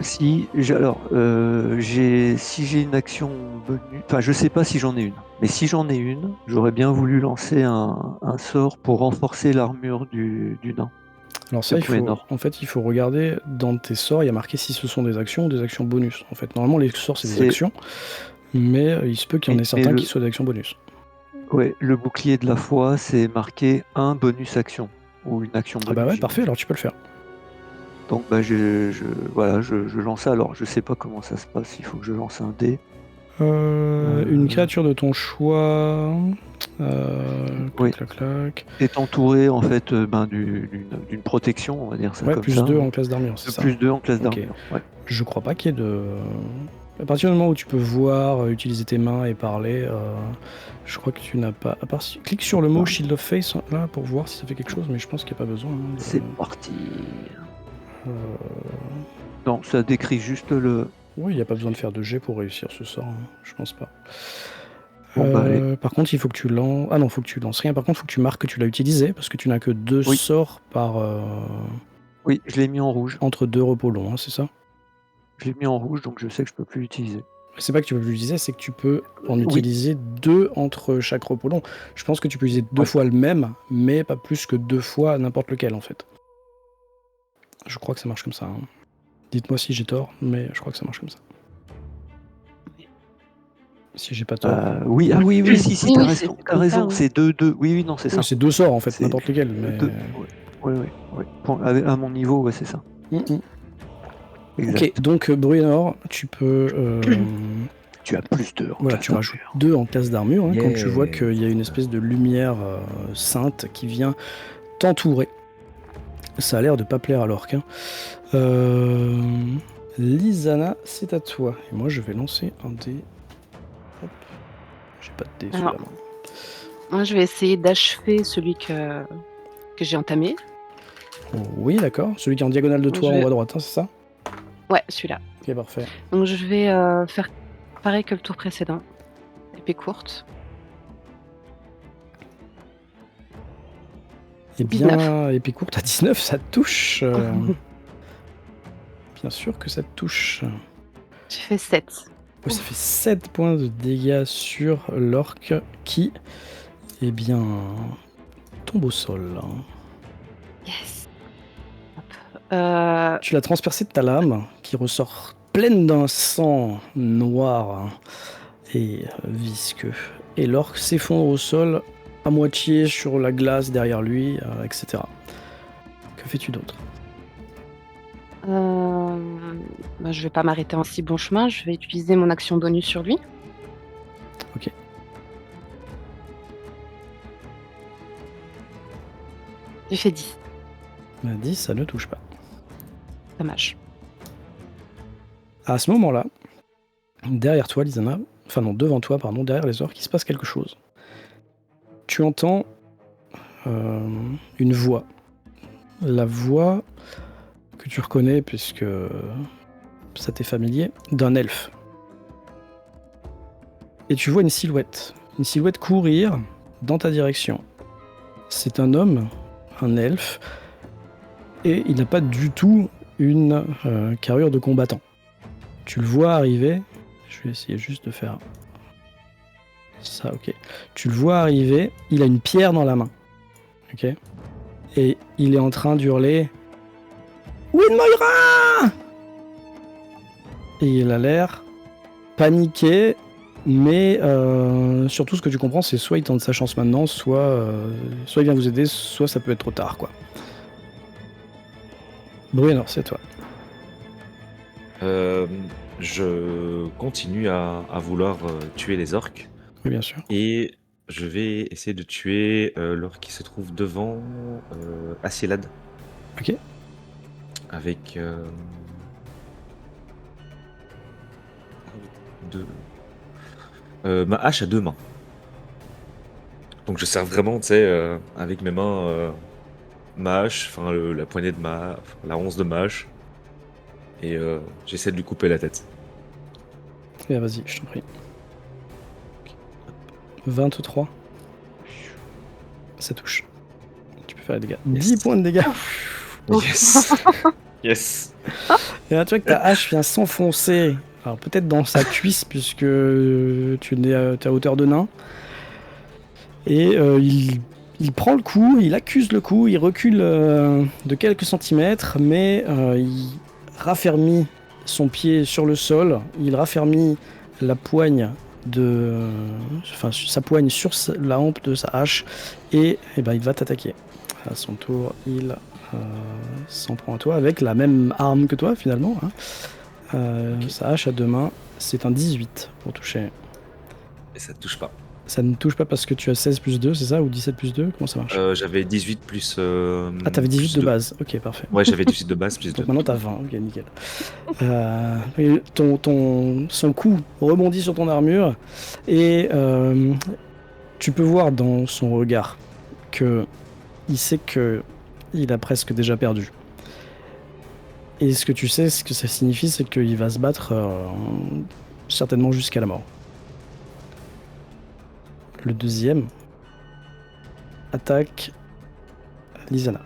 Si j'ai une action bonus, enfin je sais pas si j'en ai une, mais si j'en ai une, j'aurais bien voulu lancer un sort pour renforcer l'armure du nain. Alors ça, de Bruenor. en fait, il faut regarder dans tes sorts, il y a marqué si ce sont des actions ou des actions bonus. En fait, normalement, les sorts, c'est des actions, mais il se peut qu'il y en ait certains qui soient des actions bonus. Ouais, le bouclier de la foi, c'est marqué un bonus action, ou une action bonus. Ah bah ouais, parfait, alors tu peux le faire. Donc bah, je lance ça. Alors je sais pas comment ça se passe, il faut que je lance un dé. Une créature de ton choix... Oui. Clac, clac. Est entouré en fait d'une protection, on va dire ça Ouais, comme plus ça. 2 en classe d'armure, c'est ça? Plus 2 en classe Ok. d'armure, ouais. Je crois pas qu'il y ait de... À partir du moment où tu peux voir, utiliser tes mains et parler, je crois que tu n'as pas... À part si... Clique sur le mot Shield of Face là pour voir si ça fait quelque chose, mais je pense qu'il n'y a pas besoin. Hein, C'est parti. Non, ça décrit juste le... Oui, il n'y a pas besoin de faire de jet pour réussir ce sort, hein. Je pense pas. Bon, bah, allez. Par contre, il faut que tu lances... Ah non, faut que tu lances rien. Par contre, il faut que tu marques que tu l'as utilisé, parce que tu n'as que 2 sorts par... Oui, je l'ai mis en rouge. Entre 2 repos longs, hein, c'est ça? Je l'ai mis en rouge, donc je sais que je peux plus l'utiliser. C'est pas que tu peux plus l'utiliser, c'est que tu peux en utiliser 2 entre chaque repos long. Je pense que tu peux utiliser 2 fois le même, mais pas plus que 2 fois n'importe lequel, en fait. Je crois que ça marche comme ça. Hein. Dites-moi si j'ai tort, mais je crois que ça marche comme ça. Si j'ai pas tort. Oui, ah oui, si, t'as raison, c'est 2. Oui, non, c'est ça. C'est 2 sorts, en fait, n'importe lequel. Mais... Oui. À mon niveau, ouais, c'est ça. Ok, donc Bruenor, tu peux... Tu as plus 2 en classe tu rajoutes 2 en classe d'armure, hein, quand tu vois qu'il y a une espèce de lumière sainte qui vient t'entourer. Ça a l'air de pas plaire à l'orque. Hein. Lizana, c'est à toi. Et moi, je vais lancer un dé. Hop. J'ai pas de dé sous la Alors. main. Moi, je vais essayer d'achever celui que j'ai entamé. Oh, oui, d'accord. Celui qui est en diagonale de toi Je en vais- haut à droite, hein, c'est ça? Ouais, celui-là. Ok, parfait. Donc, je vais faire pareil que le tour précédent. Épée courte. Eh bien, épée courte à 19, ça touche. Bien sûr que ça touche. J'ai fait 7. Ouais, ça fait 7 points de dégâts sur l'orque qui, eh bien, tombe au sol. Yes. Tu l'as transpercé de ta lame, qui ressort pleine d'un sang noir et visqueux. Et l'orque s'effondre au sol, à moitié sur la glace derrière lui, etc. Que fais-tu d'autre? Je vais pas m'arrêter en si bon chemin. Je vais utiliser mon action bonus sur lui. Ok. J'ai fait 10. 10, ça ne touche pas. Dommage. À ce moment-là, derrière toi, Lizana, enfin non, devant toi, pardon, derrière les orques, il se passe quelque chose. Tu entends une voix. La voix que tu reconnais, puisque ça t'est familier, d'un elfe. Et tu vois une silhouette courir dans ta direction. C'est un homme, un elfe, et il n'a pas du tout une carrure de combattant. Tu le vois arriver, je vais essayer juste de faire ça, ok. Tu le vois arriver, il a une pierre dans la main, ok. Et il est en train d'hurler Winmoira! Et il a l'air paniqué, mais surtout ce que tu comprends, c'est soit il tente sa chance maintenant, soit il vient vous aider, soit ça peut être trop tard, quoi. Bruno, c'est toi. Je continue à vouloir tuer les orques Oui, bien sûr. et je vais essayer de tuer l'orque qui se trouve devant Asielad. Ok. Avec ma hache à 2 mains. Donc je sers vraiment, tu sais, avec mes mains, ma hache, enfin la poignée de la once de ma hache, et j'essaie de lui couper la tête. Eh bien, vas-y, je t'en prie. 23. Ça touche. Tu peux faire les dégâts. Yes. 10 points de dégâts. Yes. Yes. Et là, tu vois que ta hache vient s'enfoncer. Alors peut-être dans sa cuisse, puisque tu es à hauteur de nain. Et il prend le coup, il accuse le coup, il recule de quelques centimètres, mais il raffermit son pied sur le sol, il raffermit la poigne sa poigne sur la hampe de sa hache, et ben, il va t'attaquer. À son tour, il s'en prend à toi avec la même arme que toi finalement. Hein. Ok. Sa hache à 2 mains, c'est un 18 pour toucher. Et ça touche pas. Ça ne touche pas parce que tu as 16 plus 2, c'est ça? Ou 17 plus 2? Comment ça marche? J'avais 18 plus. Ah, t'avais 18 plus de 2. base. Ok, parfait. Ouais, j'avais 18 de base plus 2. Donc maintenant t'as 20, ok, nickel. Et son coup rebondit sur ton armure et tu peux voir dans son regard que il sait que il a presque déjà perdu. Et ce que tu sais, ce que ça signifie, c'est qu'il va se battre certainement jusqu'à la mort. Le deuxième attaque Lizana.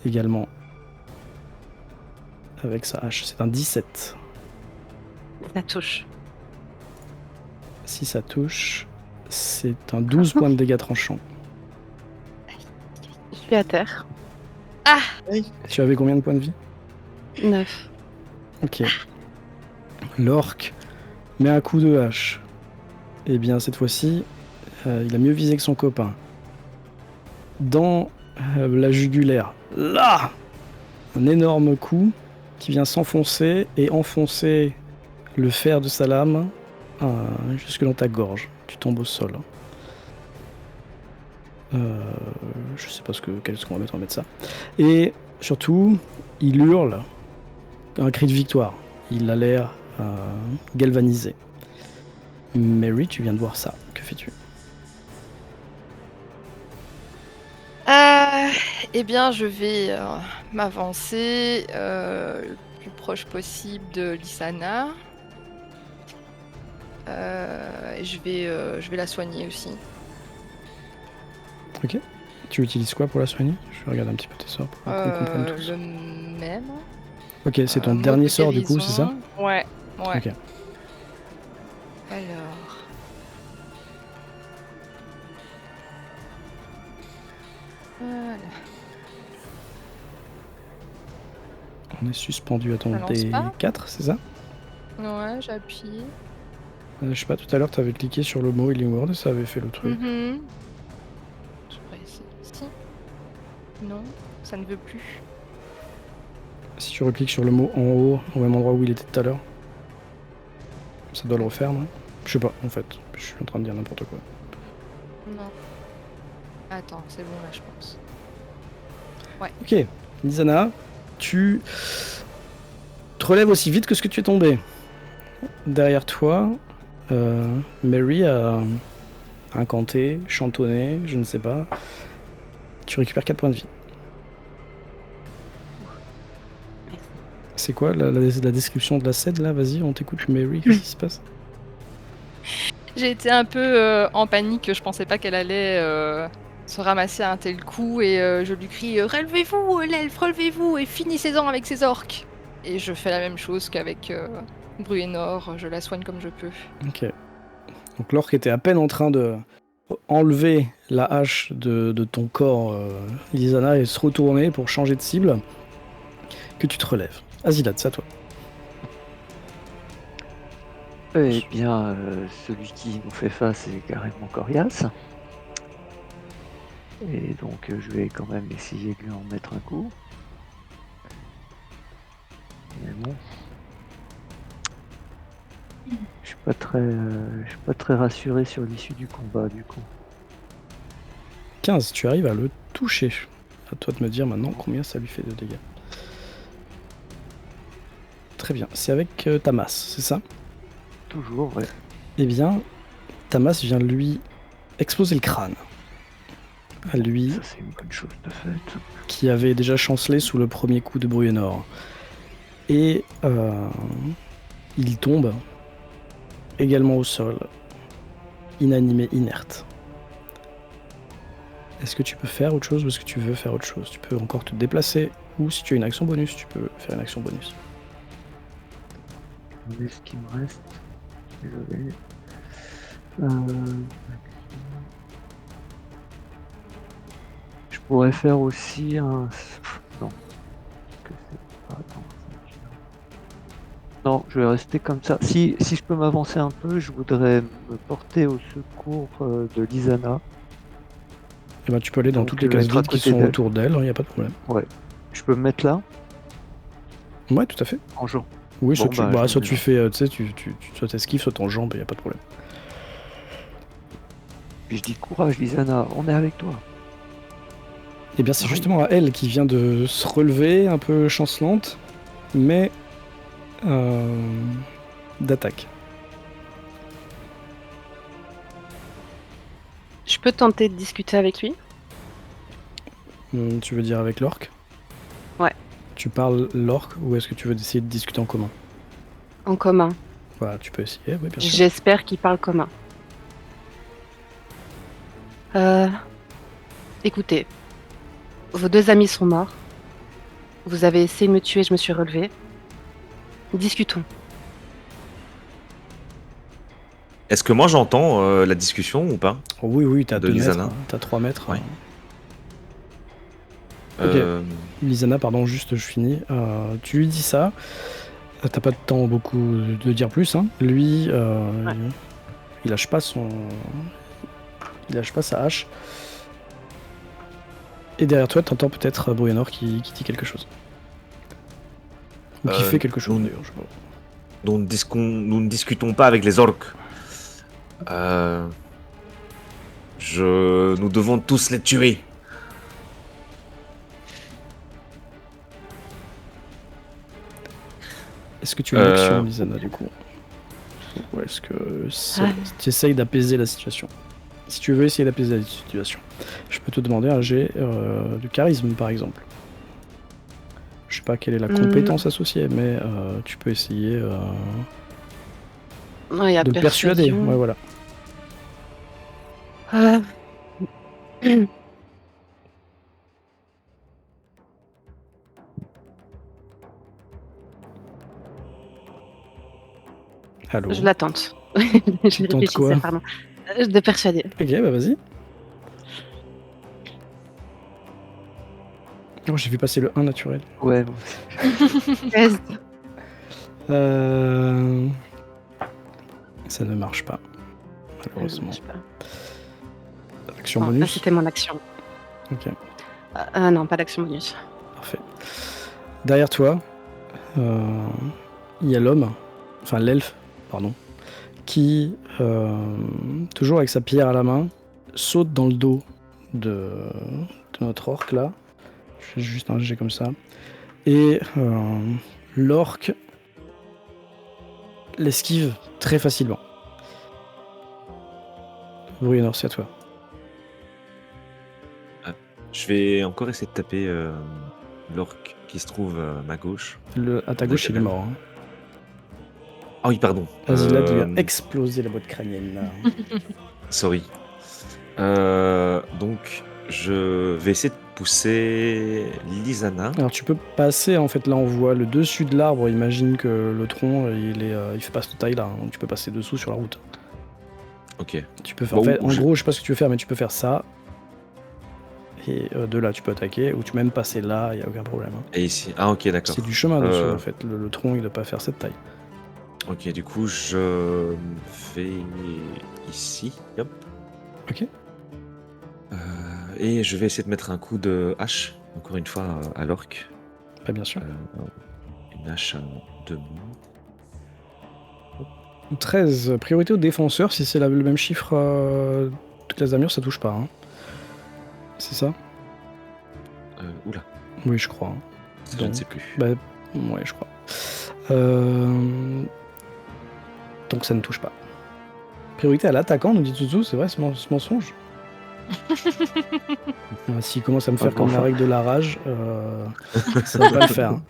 Également avec sa hache. C'est un 17. Ça touche. Si ça touche, c'est un 12 points de dégâts tranchants. Je suis à terre. Tu avais combien de points de vie? 9. Ok. L'orque met un coup de hache. Et bien cette fois-ci, il a mieux visé que son copain. Dans la jugulaire. Là! Un énorme coup qui vient s'enfoncer et enfoncer le fer de sa lame jusque dans ta gorge. Tu tombes au sol. Je sais pas qu'est-ce qu'on va mettre, on va mettre ça. Et surtout, il hurle un cri de victoire. Il a l'air galvanisé. Mary, tu viens de voir ça. Que fais-tu? Eh bien, je vais m'avancer le plus proche possible de Lysana. Et je vais la soigner aussi. Ok. Tu utilises quoi pour la soigner? Je vais regarder un petit peu tes sorts pour qu'on comprenne tous. Le même. Ok, c'est ton Mot dernier de sort du coup, c'est ça? guérison. Ouais. Ok. Alors. Voilà. On est suspendu à ton Ça lance pas D4, c'est ça? Ouais, j'appuie. Je sais pas, tout à l'heure tu avais cliqué sur le mot Healing Word et ça avait fait le truc. Je pourrais essayer ici. Non, ça ne veut plus. Si tu recliques sur le mot en haut, au même endroit où il était tout à l'heure, ça doit le refaire, non? Je sais pas, en fait, je suis en train de dire n'importe quoi. Non. Attends, c'est bon là, je pense. Ok, Lysana, tu te relèves aussi vite que ce que tu es tombé. Derrière toi, Mary a incanté, chantonné, je ne sais pas. Tu récupères 4 points de vie. C'est quoi la description de la scène là? Vas-y, on t'écoute, Mary, qu'est-ce qui se passe? J'ai été un peu en panique, je pensais pas qu'elle allait se ramasser à un tel coup et je lui crie relevez-vous l'elfe, relevez-vous et finissez-en avec ces orques. Et je fais la même chose qu'avec Bruenor, je la soigne comme je peux. Ok. Donc l'orque était à peine en train de enlever la hache de ton corps, Lysana, et se retourner pour changer de cible, que tu te relèves. Azilad, c'est à toi. Eh bien, celui qui nous fait face est carrément coriace. Et donc, je vais quand même essayer de lui en mettre un coup. Mais bon. Je suis pas très rassuré sur l'issue du combat, du coup. 15, tu arrives à le toucher. À toi de me dire maintenant combien ça lui fait de dégâts. Très bien, c'est avec ta masse, c'est ça? Toujours, ouais. Eh bien, ta masse vient lui exploser le crâne. À lui, Ça, c'est une bonne chose de fait. qui avait déjà chancelé sous le premier coup de Bruenor. Et il tombe également au sol, inanimé, inerte. Est-ce que tu peux faire autre chose ou est-ce que tu veux faire autre chose? Tu peux encore te déplacer ou si tu as une action bonus, tu peux faire une action bonus. Mais ce qui me reste, désolé. Je pourrais faire aussi un. Non. Que c'est pas. Attends, non, je vais rester comme ça. Si je peux m'avancer un peu, je voudrais me porter au secours de Lysana. Et ben, tu peux aller dans Donc, toutes les cases être à vides qui côté sont d'elle. autour d'elle, il n'y a pas de problème. Ouais. Je peux me mettre là, Ouais, tout à fait. en jour. Oui, Bon, soit je tu vais. fais, tu sais, tu soit t'esquives, soit en jambe, il n'y a pas de problème. Puis je dis courage, Lysana, on est avec toi. Et bien, c'est Oui. justement à elle qui vient de se relever, un peu chancelante, mais d'attaque. Je peux tenter de discuter avec lui? Tu veux dire avec l'orque? Ouais. Tu parles l'orque ou est-ce que tu veux essayer de discuter en commun? En commun. Voilà, tu peux essayer, oui, bien sûr. J'espère qu'il parle commun. Écoutez, vos 2 amis sont morts. Vous avez essayé de me tuer, je me suis relevée. Discutons. Est-ce que moi j'entends la discussion ou pas? Oh, oui, t'as De 2 mètres, Lysana. hein, t'as 3 mètres. Ouais. Ok. Lysana, pardon, juste je finis. Tu lui dis ça. T'as pas de temps beaucoup de dire plus. Hein. Lui, Ouais. il lâche pas sa hache. Et derrière toi, t'entends peut-être Bruenor qui dit quelque chose. Ou qui fait quelque chose nous- d'ailleurs. Je sais pas. Nous ne discutons pas avec les orques. Nous devons tous les tuer. Est-ce que tu as une action, Lisana, du coup? Ou est-ce que tu essayes d'apaiser la situation? Si tu veux essayer d'apaiser la situation, je peux te demander un jet de charisme, par exemple. Je sais pas quelle est la compétence associée, mais tu peux essayer Non, il y a de le persuader. persuasion. Ouais, voilà. Euh, Allô. Je la tente. Tu tentes quoi? Pardon. De persuader. Ok, bah vas-y. Oh, j'ai vu passer le 1 naturel. Ouais, Ça ne marche pas, malheureusement. Action Non, bonus. ça, c'était mon action. Ok, Non, pas d'action bonus. parfait. Derrière toi, il y a l'homme, enfin l'elfe, pardon, qui, toujours avec sa pierre à la main, saute dans le dos de notre orque là. Je fais juste un jet comme ça. Et l'orque l'esquive très facilement. Bruenor, c'est à toi. Je vais encore essayer de taper l'orque qui se trouve à ma gauche. À ta gauche, il est mort. Hein. Ah oui, pardon. Azilad lui a explosé la boîte crânienne. Là. Sorry. Donc, je vais essayer de pousser Lisana. Alors tu peux passer, en fait, là on voit le dessus de l'arbre, imagine que le tronc, il fait pas cette taille là, hein, donc tu peux passer dessous sur la route. Ok. Tu peux faire, en gros, je sais pas ce que tu veux faire, mais tu peux faire ça, et de là tu peux attaquer, ou tu peux même passer là, il y a aucun problème. Hein. Et ici. Ah ok, d'accord. C'est du chemin dessus, en fait, le tronc il doit pas faire cette taille. Ok, du coup, je vais ici. Hop. Ok. Et je vais essayer de mettre un coup de hache, encore une fois, à l'orque. Bah, bien sûr. Une hache à 2 mains. 13, priorité aux défenseurs, si c'est le même chiffre de classe d'armure, ça touche pas. Hein. C'est ça? Oula. Oui, je crois. Hein. Je ne sais plus. Bah, ouais, je crois. Donc ça ne touche pas. Priorité à l'attaquant, nous dit Tsutsu, c'est vrai ce mensonge? S'il commence à me faire comme la règle de la rage, ça va pas le faire.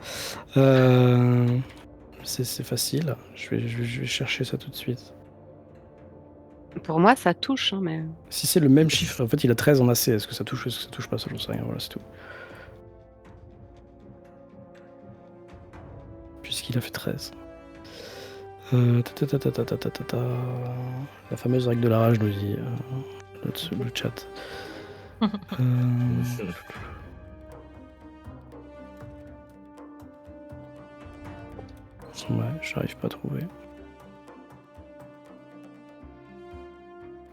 Hein. C'est facile, je vais chercher ça tout de suite. Pour moi, ça touche, hein, mais... Si c'est le même chiffre, en fait il a 13 en AC, est-ce que ça touche ou est-ce que ça touche pas, ça j'en sais rien, voilà c'est tout. Puisqu'il a fait 13. La fameuse règle de la rage nous dit le chat. Ouais, j'arrive pas à trouver.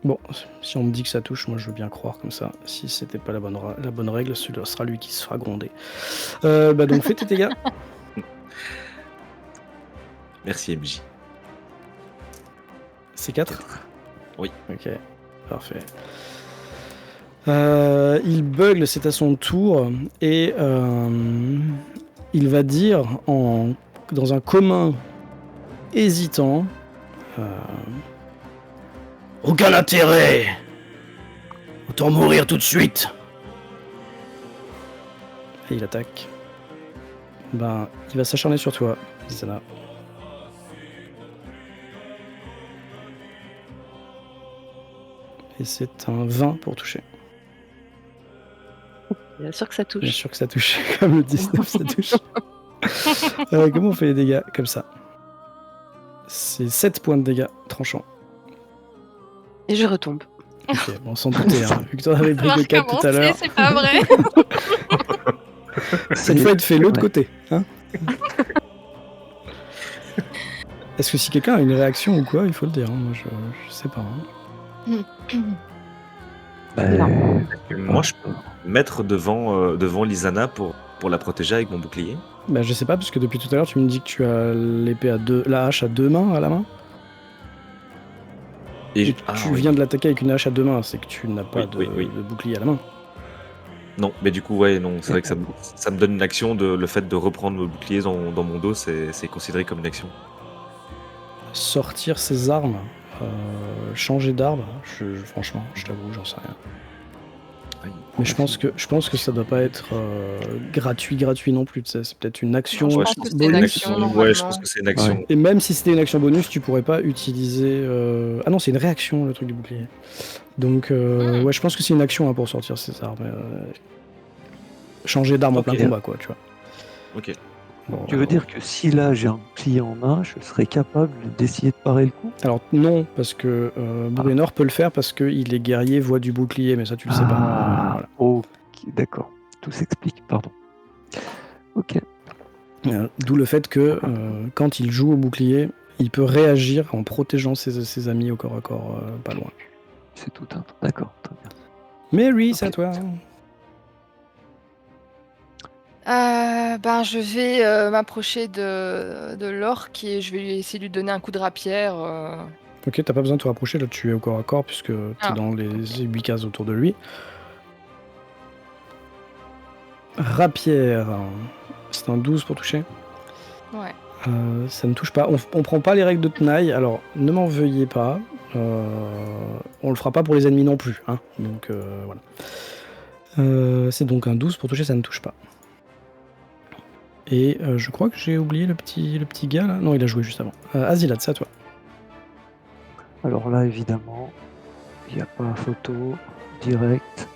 Bon, si on me dit que ça touche, moi je veux bien croire comme ça. Si c'était pas la bonne règle, ce sera lui qui se fera gronder. Bah donc fais tes dégâts. Merci MJ. C'est 4 ? Oui. Ok, parfait. Il bugle, c'est à son tour, et il va dire dans un commun hésitant aucun intérêt, autant mourir tout de suite. Et il attaque. Ben, il va s'acharner sur toi, Lisana. Et c'est un 20 pour toucher. Bien sûr que ça touche. Bien sûr que ça touche, comme le 19 ça touche. Comment on fait les dégâts comme ça? C'est 7 points de dégâts tranchants. Et je retombe. Ok, bon, sans douter, hein. Vu que t'en avais pris que 4 tout à l'heure. C'est pas vrai. Cette fois, il te fait l'autre côté. Hein. Est-ce que si quelqu'un a une réaction ou quoi, il faut le dire. Hein. Moi, je sais pas. Hein. Moi, je peux me mettre devant Lisana pour la protéger avec mon bouclier. Bah, je sais pas, parce que depuis tout à l'heure, tu me dis que tu as l'épée la hache à 2 mains à la main. Et Ah, tu oui. viens de l'attaquer avec une hache à 2 mains, c'est que tu n'as pas Oui, oui. de bouclier à la main. Non, mais du coup, ouais, non, c'est vrai que ça me donne une action, le fait de reprendre le bouclier dans mon dos, c'est considéré comme une action. Sortir ses armes, changer d'arme, franchement, je t'avoue, j'en sais rien. Aïe. Mais je pense que ça doit pas être gratuit non plus, tu sais, c'est peut-être une action Non, je Ouais, pense je que pense c'est une bonus. action, Ouais, je normalement. pense que c'est une action. Ouais. Et même si c'était une action bonus, tu pourrais pas utiliser. Ah non, c'est une réaction le truc du bouclier. Donc, ouais, je pense que c'est une action pour sortir ses armes. Changer d'arme en Ok. plein combat, quoi, tu vois. Ok. Bon, Tu veux dire que si là j'ai un bouclier en main, je serais capable d'essayer de parer le coup? alors, non, parce que Bruenor peut le faire parce qu'il est guerrier, voit du bouclier, mais ça, tu le sais pas. Ah, Voilà. ok, d'accord. Tout s'explique, pardon. Ok. D'où le fait que quand il joue au bouclier, il peut réagir en protégeant ses amis au corps à corps, pas loin. C'est tout un... D'accord, très bien. Mary, c'est à Ok. toi. Ben, je vais m'approcher de l'orque et je vais essayer de lui donner un coup de rapière. Ok, t'as pas besoin de te rapprocher, là tu es au corps à corps puisque t'es Ah, dans les ok. 8 cases autour de lui. Rapière, c'est un 12 pour toucher. Ouais. Ça ne touche pas. On prend pas les règles de tenaille, alors ne m'en veuillez pas. On le fera pas pour les ennemis non plus. Hein. Donc voilà. C'est donc un 12 pour toucher, ça ne touche pas. Et je crois que j'ai oublié le petit gars là. Non, il a joué juste avant. Azilad, c'est à toi. Alors là, évidemment, il n'y a pas photo, direct,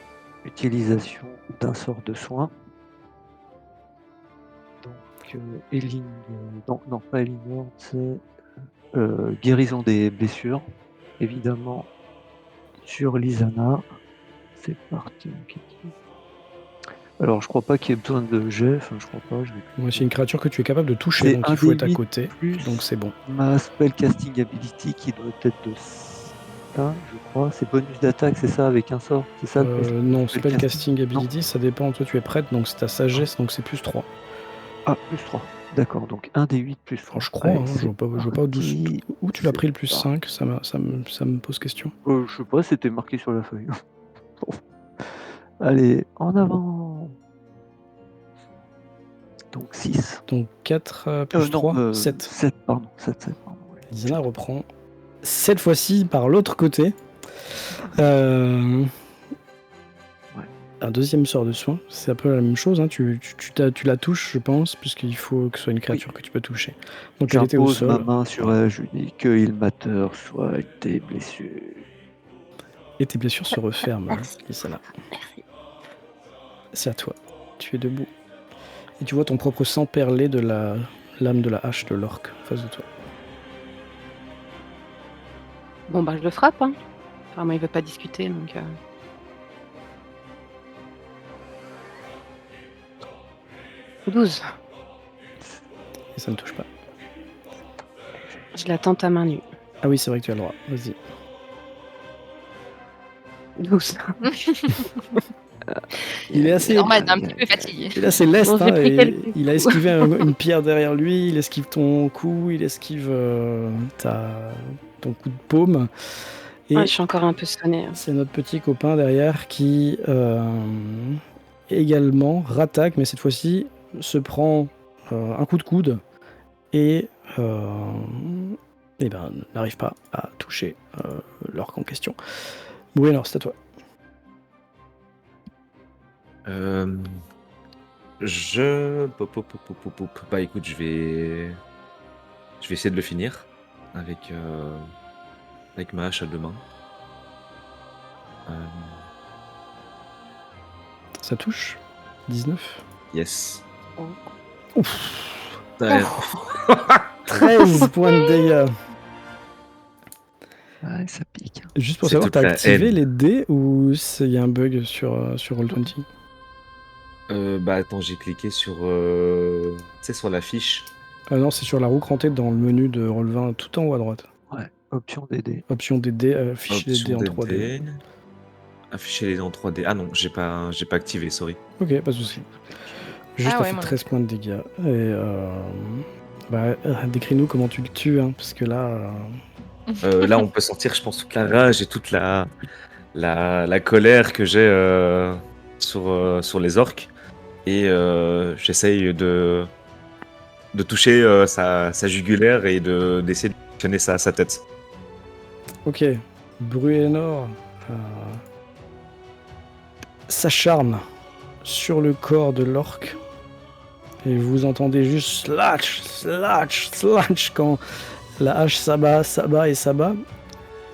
utilisation d'un sort de soin. Donc, Healing, non, pas Healing Word, c'est guérison des blessures, évidemment, sur Lisana. C'est parti, ok. Alors, je crois pas qu'il y ait besoin de jet, enfin, je crois pas, je vais Moi, c'est une créature que tu es capable de toucher, C'est donc un il faut des être à 8 côté. plus Donc c'est bon. ma spellcasting ability qui doit être de 5, je crois. C'est bonus d'attaque, c'est ça, avec un sort? C'est ça le Non, spellcasting? spellcasting ability, ça dépend. Toi, tu es prête, donc c'est ta sagesse, donc c'est plus 3. Ah, plus 3. D'accord, donc 1 des 8 plus 3. Alors, je crois, Allez, hein, je c'est vois pas parti. où tu l'as pris le plus C'est 5, ça me pose question. Je sais pas, c'était marqué sur la feuille. Bon. Allez, en avant. Donc 6. Donc 4 plus 3, 7. 7, pardon. 7, pardon. Ouais. Lisana reprend. Cette fois-ci par l'autre côté. Ouais. Un deuxième sort de soin, c'est un peu la même chose. Hein. Tu la touches, je pense, puisqu'il faut que ce soit une créature que tu peux toucher. Donc elle était au J'impose ma sol. main sur elle, je lui dis que il matter soit tes blessures. Et tes blessures se referment, Merci. Lisana. Merci. C'est à toi. Tu es debout. Et tu vois ton propre sang perler de la lame de la hache de l'orque en face de toi. Bon, bah, je le frappe. Hein. Enfin, moi, il veut pas discuter, donc... 12. Et ça ne touche pas. Je la tente à main nue. Ah oui, c'est vrai que tu as le droit. Vas-y. 12. Il est assez... C'est normal, t'es un petit peu fatigué. Il est assez leste. Bon, j'ai Hein, pris et quelques il a coups. esquivé une pierre derrière lui, il esquive ton coup, il esquive ton coup de paume. Et Ouais, je suis encore un peu sonnée. Hein. c'est notre petit copain derrière qui également rattaque, mais cette fois-ci se prend un coup de coude et n'arrive pas à toucher l'orque en question. Bon, alors c'est à toi. Bah écoute, je vais essayer de le finir avec ma hache à 2 mains. Ça touche 19. Yes. Oh. Ouf. Ouais. 13 points de dégâts. Ouais, ça pique. Juste pour C'est savoir, toute t'as la activé haine. les dés ou il y a un bug sur Roll20? Bah attends, j'ai cliqué sur, sur la fiche. Non, c'est sur la roue crantée dans le menu de Roll20 tout en haut à droite. Ouais, option DD. Option des dés, afficher les dés Option en des 3D. dés. Afficher les dés en 3D. Ah non, j'ai pas activé, sorry. Ok, pas de soucis. Juste, Ah t'as ouais, fait moi non 13 points de dégâts. Et décris-nous comment tu le tues, hein, parce que là. Là, on peut sentir, je pense, toute la rage et toute la colère que j'ai sur les orques. Et j'essaye de toucher sa jugulaire et d'essayer de positionner sa tête. Ok, Bruenor s'acharne sur le corps de l'orque. Et vous entendez juste slash, slash, slash quand la hache s'abat, s'abat et s'abat.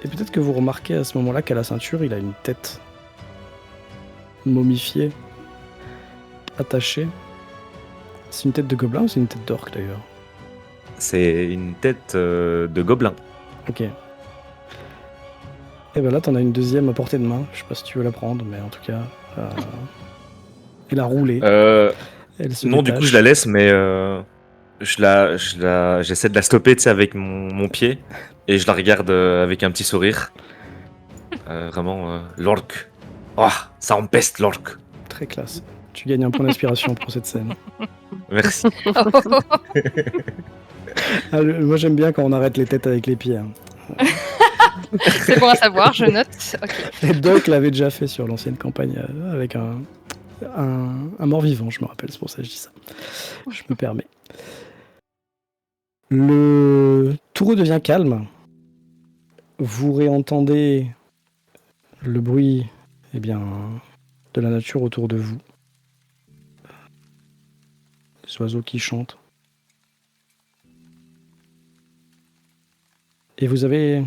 Et peut-être que vous remarquez à ce moment-là qu'à la ceinture, il a une tête momifiée, attachée. C'est une tête de gobelin ou c'est une tête d'orque d'ailleurs? C'est une tête de gobelin. Ok. Et ben là, t'en as une deuxième à portée de main. Je sais pas si tu veux la prendre, mais en tout cas, elle a roulé. Elle se Non, du détache. coup, je la laisse, mais j'essaie de la stopper, tu sais, avec mon pied, et je la regarde avec un petit sourire. Vraiment, l'orque. Oh, ça empeste l'orque. Très classe. Tu gagnes un point d'inspiration pour cette scène. Merci. Ah, moi, j'aime bien quand on arrête les têtes avec les pieds. Hein. C'est bon à savoir, je note. Ok. Et Doc l'avait déjà fait sur l'ancienne campagne avec un mort-vivant, je me rappelle, c'est pour ça que je dis ça. Je me permets. Le tout redevient calme. Vous réentendez le bruit de la nature autour de vous. Les oiseaux qui chantent. Et vous avez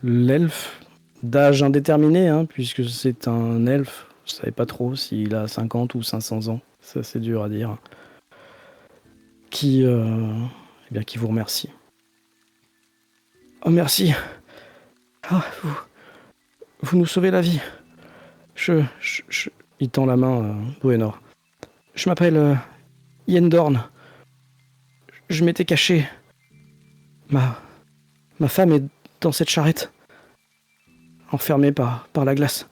l'elfe d'âge indéterminé, hein, puisque c'est un elfe. Vous ne savez pas trop s'il a 50 ou 500 ans. Ça, c'est dur à dire. Qui vous remercie. Oh, merci. Ah, vous nous sauvez la vie. Il tend la main, Bruenor. Je m'appelle Yendorn. Je m'étais caché. Ma femme est dans cette charrette, enfermée par la glace.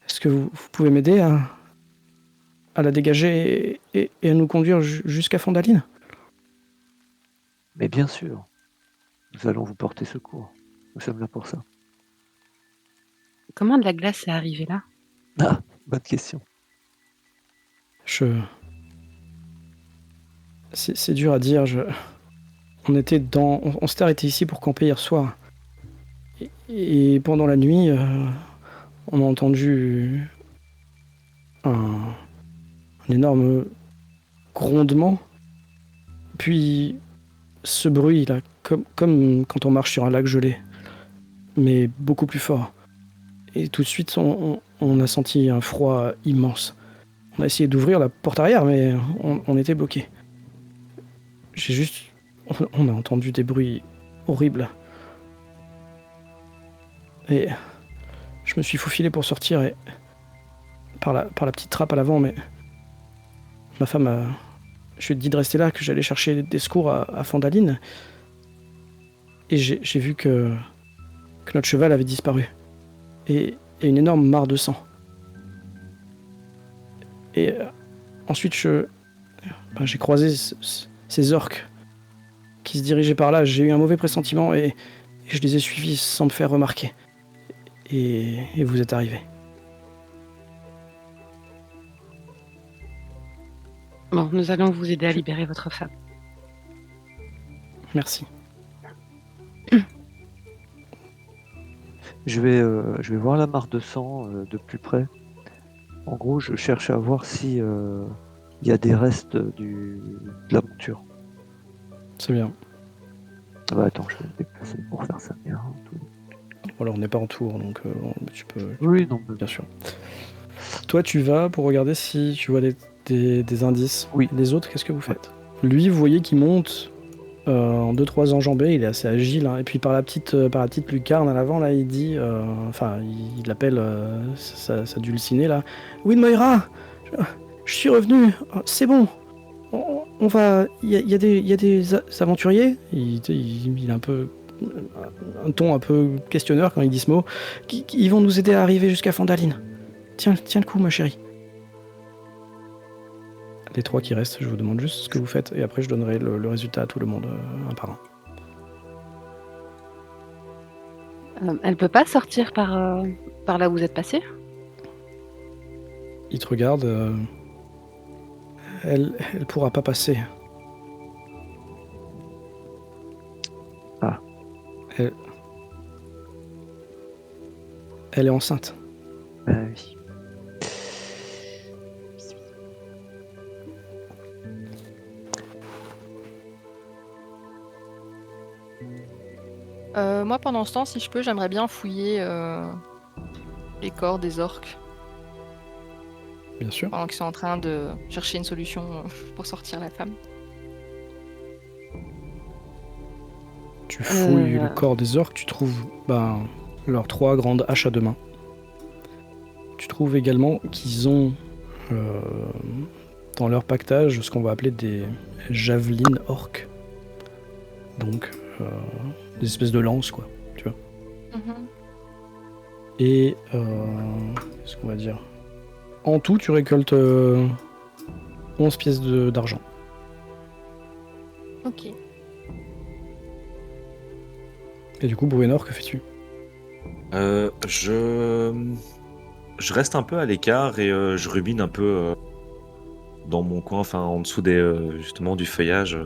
Est-ce que vous pouvez m'aider à la dégager et à nous conduire jusqu'à Fondaline? Mais bien sûr, nous allons vous porter secours. Nous sommes là pour ça. Comment de la glace est arrivée là? Ah, bonne question. C'est dur à dire. On s'était arrêté ici pour camper hier soir. Et pendant la nuit, on a entendu un énorme grondement. Puis ce bruit là, comme quand on marche sur un lac gelé, mais beaucoup plus fort. Et tout de suite, on a senti un froid immense. On a essayé d'ouvrir la porte arrière, mais on était bloqué. On a entendu des bruits horribles. Et je me suis faufilé pour sortir par la petite trappe à l'avant, mais ma femme je lui ai dit de rester là, que j'allais chercher des secours à Fondaline. Et j'ai vu que notre cheval avait disparu. Et une énorme mare de sang. Et ensuite, j'ai croisé ces orques qui se dirigeaient par là. J'ai eu un mauvais pressentiment et je les ai suivis sans me faire remarquer. Et vous êtes arrivés. Bon, nous allons vous aider à libérer votre femme. Merci. Je vais voir la mare de sang de plus près. En gros, je cherche à voir si il y a des restes de la monture. C'est bien. Ah bah attends, je vais me déplacer pour faire ça bien. Alors, on n'est pas en tour, donc tu peux... Oui, non, mais Bien sûr. Toi, tu vas pour regarder si tu vois des indices. Oui. Les autres, qu'est-ce que vous faites? Lui, vous voyez qu'il monte en 2-3 enjambées, il est assez agile. Hein. Et puis par la petite lucarne à l'avant, là, il dit... il appelle sa dulcinée, là. « Oui, Moira, je suis revenu, c'est bon. On va... Il y a des aventuriers. » Il a un peu... un ton un peu questionneur quand il dit ce mot. Ils vont nous aider à arriver jusqu'à Fondaline. Tiens le coup, ma chérie. Les 3 qui restent, je vous demande juste ce que vous faites et après je donnerai le résultat à tout le monde un par un. Elle peut pas sortir par là où vous êtes passé? Il te regarde. Elle pourra pas passer. Ah. Elle est enceinte. Oui. Moi, pendant ce temps, si je peux, j'aimerais bien fouiller les corps des orques Bien sûr. pendant qu'ils sont en train de chercher une solution pour sortir la femme. Tu fouilles Euh. le corps des orques, tu trouves leurs 3 grandes haches à 2 mains. Tu trouves également qu'ils ont dans leur pactage ce qu'on va appeler des javelines orques. Donc des espèces de lances, quoi. Tu vois. Et qu'est-ce qu'on va dire? En tout, tu récoltes 11 pièces d'argent. Ok. Et du coup, Bruenor, que fais-tu? Je reste un peu à l'écart et je rubine un peu dans mon coin, enfin en dessous justement du feuillage.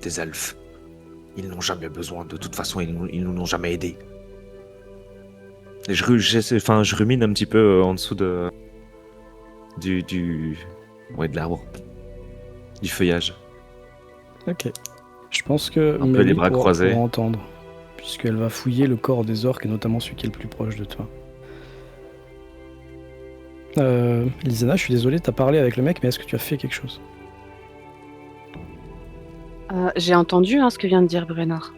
Des elfes. Ils n'ont jamais besoin, de toute façon, ils nous ont jamais aidés. Et je rumine un petit peu en dessous de l'arbre, du feuillage. Ok. Je pense que Un peu les Mélie bras croisés. pourra entendre, puisqu'elle va fouiller le corps des orques, et notamment celui qui est le plus proche de toi. Lisana, je suis désolé, t'as parlé avec le mec, mais est-ce que tu as fait quelque chose? J'ai entendu ce que vient de dire Bruenor.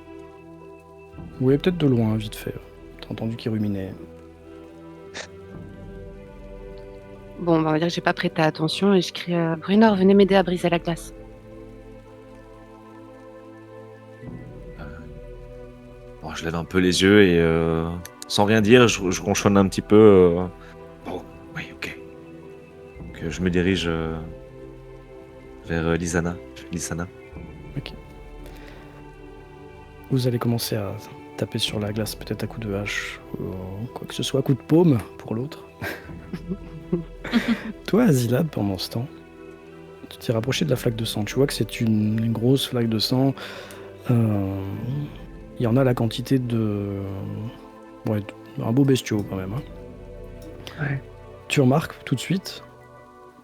Oui, peut-être de loin, vite fait. T'as entendu qu'il ruminait. Bon, on va dire que j'ai pas prêté attention et je crie Bruenor, venez m'aider à briser la glace. Bon, je lève un peu les yeux et sans rien dire, je ronchonne un petit peu. Bon, oui, ok. Donc je me dirige vers Lisana. Ok. Vous allez commencer à taper sur la glace, peut-être à coups de hache, ou quoi que ce soit, à coups de paume pour l'autre. Toi, Azilad, pendant ce temps, tu t'es rapproché de la flaque de sang. Tu vois que c'est une grosse flaque de sang. Il y en a la quantité de... Ouais, un beau bestiau quand même. Ouais. Tu remarques tout de suite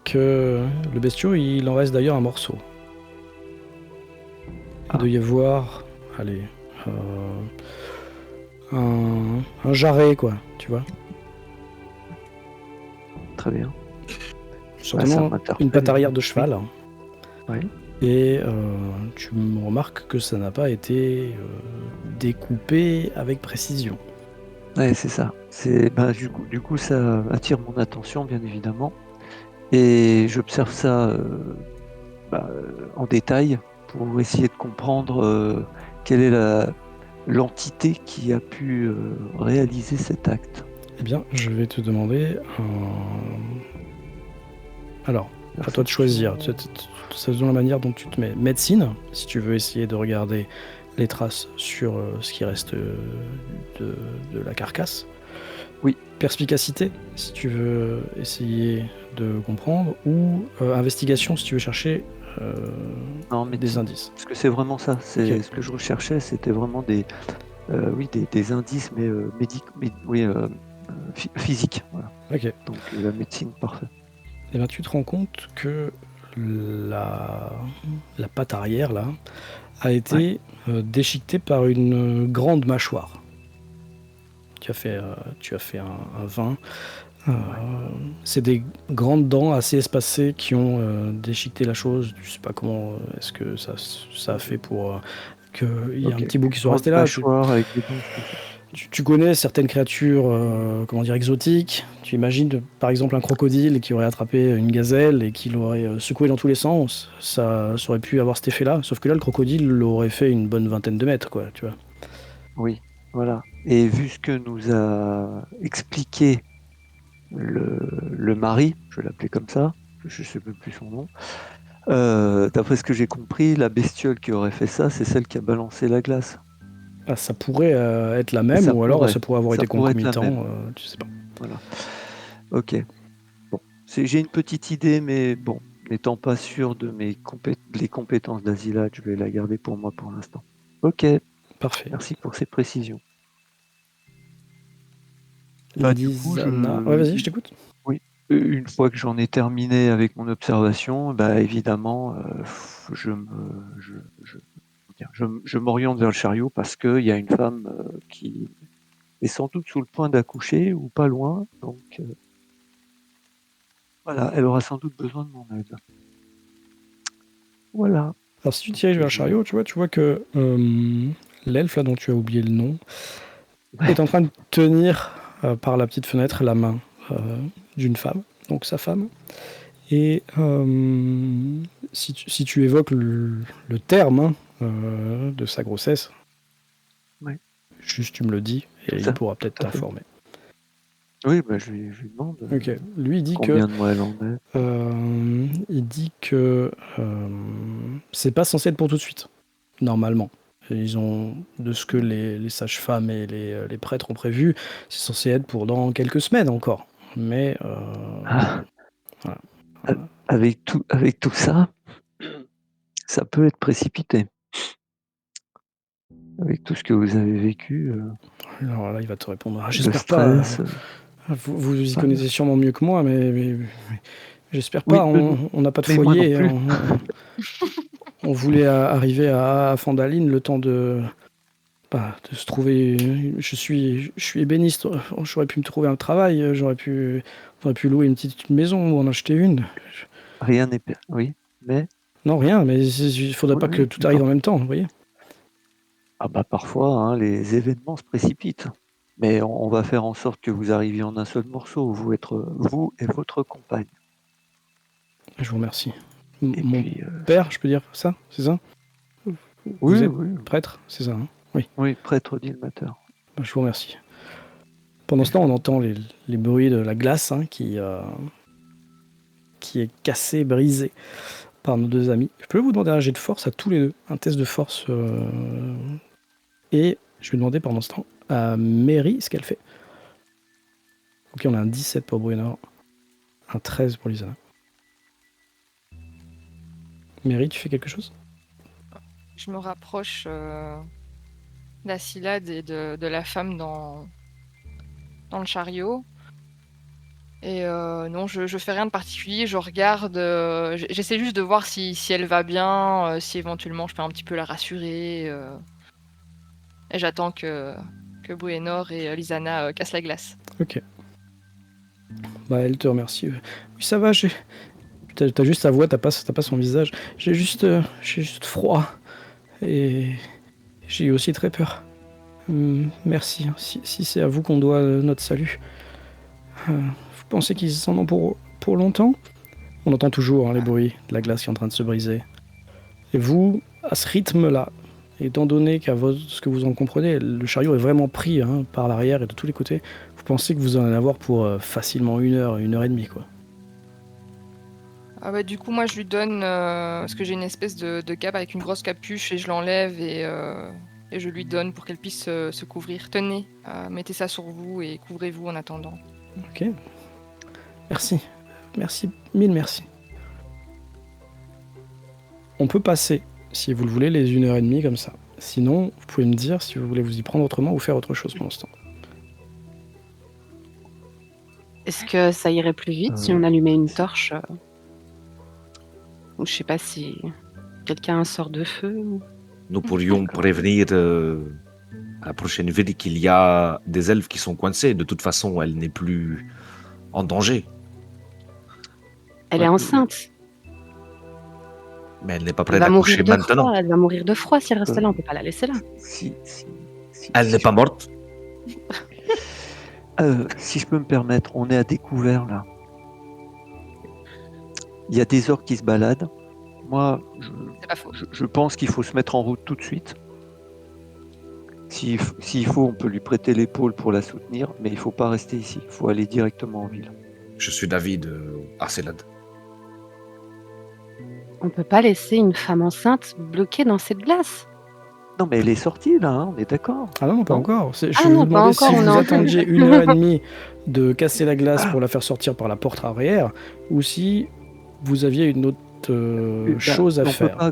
que le bestiau, il en reste d'ailleurs un morceau. Il doit y avoir, allez, un jarret, quoi, tu vois. Très bien. Certainement une patte arrière de cheval. Oui. Et tu remarques que ça n'a pas été découpé avec précision. Ouais, c'est ça. Du coup, ça attire mon attention, bien évidemment. Et j'observe ça en détail pour essayer de comprendre quelle est l'entité qui a pu réaliser cet acte. Eh bien, je vais te demander... Alors, à toi de choisir. C'est selon la manière dont tu te mets. Médecine, si tu veux essayer de regarder les traces sur ce qui reste de la carcasse. Oui. Perspicacité, si tu veux essayer de comprendre. Ou investigation, si tu veux chercher des indices. Parce que c'est vraiment ça. Ok. Ce que je recherchais, c'était vraiment des indices, mais physiques. Voilà. Ok. Donc la médecine, parfait. Et bien, tu te rends compte que la patte arrière, là, a été déchiquetée par une grande mâchoire. Tu as fait un 20. C'est des grandes dents assez espacées qui ont déchiqueté la chose. Je sais pas comment est-ce que ça a fait pour qu'il y ait un petit bout qui soit resté là. Mâchoire avec des dents. Tu connais certaines créatures exotiques. Tu imagines par exemple un crocodile qui aurait attrapé une gazelle et qui l'aurait secoué dans tous les sens. Ça aurait pu avoir cet effet-là. Sauf que là, le crocodile l'aurait fait une bonne vingtaine de mètres, quoi, tu vois. Oui, voilà. Et vu ce que nous a expliqué le mari, je vais l'appeler comme ça, je ne sais même plus son nom, d'après ce que j'ai compris, la bestiole qui aurait fait ça, c'est celle qui a balancé la glace. Ah, ça pourrait être la même, Ça ou alors pourrait. ça pourrait avoir Ça été pourrait être la concomitant, même. tu sais pas. Voilà. Ok. Bon. J'ai une petite idée, mais bon, n'étant pas sûr de les compétences d'Azila, je vais la garder pour moi pour l'instant. Ok. Parfait. Merci pour ces précisions. Bah, du coup, Lisana. Ouais, vas-y, je t'écoute. oui, une fois que j'en ai terminé avec mon observation, bah, évidemment, je m'oriente vers le chariot parce qu'il y a une femme qui est sans doute sous le point d'accoucher ou pas loin. Donc voilà, elle aura sans doute besoin de mon aide. Voilà. Alors, si tu te diriges vers le chariot, tu vois que l'elfe, là, dont tu as oublié le nom, Ouais. est en train de tenir par la petite fenêtre la main d'une femme, donc sa femme. Et si tu évoques le terme de sa grossesse, Ouais. juste tu me le dis et Tout il à- pourra peut-être tout à fait. t'informer. Oui, bah, je lui demande Ok. Lui, il dit que combien de mois elle en est. c'est pas censé être pour tout de suite, normalement. Et ils ont, de ce que les sages-femmes et les prêtres ont prévu, c'est censé être pour dans quelques semaines encore. Mais Ah, voilà. avec tout ça, ça peut être précipité. Avec tout ce que vous avez vécu, Alors là, il va te répondre. Ah, le j'espère pas. stress. Vous y Ah, connaissez sûrement mieux que moi, mais j'espère oui, pas. On n'a pas de mais moi non foyer. plus. On voulait arriver à Fandaline le temps de se trouver. Je suis ébéniste. J'aurais pu me trouver un travail. J'aurais pu louer une petite maison ou en acheter une. Rien n'est pire. Oui, mais Non, rien, mais il faudrait oui, pas que oui, tout arrive d'accord. en même temps, vous voyez. Ah bah parfois, hein, les événements se précipitent. Mais on va faire en sorte que vous arriviez en un seul morceau, vous et votre compagne. Je vous remercie. Et Mon puis, père, je peux dire ça, c'est ça? Vous oui, êtes oui, prêtre, c'est ça, hein? Oui, oui, prêtre dilmateur. je vous remercie. Pendant ce temps, on entend les bruits de la glace hein, qui est cassée, brisée par nos deux amis. Je peux vous demander un jet de force à tous les deux, un test de force. Et je vais demander pendant ce temps à Mary ce qu'elle fait. Ok, on a un 17 pour Bruenor, un 13 pour Lisana. Mary, tu fais quelque chose? Je me rapproche d'Asilade et de la femme dans le chariot. Et non, je fais rien de particulier. Je regarde, j'essaie juste de voir si elle va bien, si éventuellement je peux un petit peu la rassurer. Et j'attends que Bruenor et Lisana cassent la glace. Ok. Bah, elle te remercie. Oui, ça va, t'as juste sa voix, t'as pas son visage. J'ai juste froid. Et j'ai eu aussi très peur. Merci. Si c'est à vous qu'on doit notre salut. Vous pensez qu'ils en ont pour longtemps? On entend toujours les bruits de la glace qui est en train de se briser. Et vous, à ce rythme-là, étant donné qu'à ce que vous en comprenez, le chariot est vraiment pris par l'arrière et de tous les côtés, vous pensez que vous en allez avoir pour facilement 1 heure et demie, quoi. Ah bah, du coup, moi, je lui donne, parce que j'ai une espèce de cape avec une grosse capuche et je l'enlève et je lui donne pour qu'elle puisse se couvrir. Tenez, mettez ça sur vous et couvrez-vous en attendant. Ok. Merci. Merci. Mille merci. On peut passer, si vous le voulez, les 1 heure et demie comme ça. Sinon, vous pouvez me dire si vous voulez vous y prendre autrement ou faire autre chose pendant ce temps. Est-ce que ça irait plus vite si on allumait une torche ou je sais pas si quelqu'un a un sort de feu ou... Nous pourrions prévenir à la prochaine ville qu'il y a des elfes qui sont coincés. De toute façon, elle n'est plus en danger. Elle Ouais, est enceinte. Mais elle n'est pas Elle prête va d'accoucher mourir de maintenant. froid. Elle va mourir de froid si elle reste là. On peut pas la laisser là. Elle n'est pas morte. Si je peux me permettre, on est à découvert là. Il y a des orques qui se baladent. Moi, C'est pas faux. je pense qu'il faut se mettre en route tout de suite. S'il faut, on peut lui prêter l'épaule pour la soutenir, mais il faut pas rester ici. Il faut aller directement en ville. Je suis d'avis de Arcelade. On peut pas laisser une femme enceinte bloquée dans cette glace. Non, mais elle est sortie là, hein, on est d'accord. Ah non, pas Non. encore. Je Ah vous non, pas demandais si encore, on vous est en- attendiez 1h30 de casser la glace pour la faire sortir par la porte arrière, ou si vous aviez une autre Bah, chose à on faire.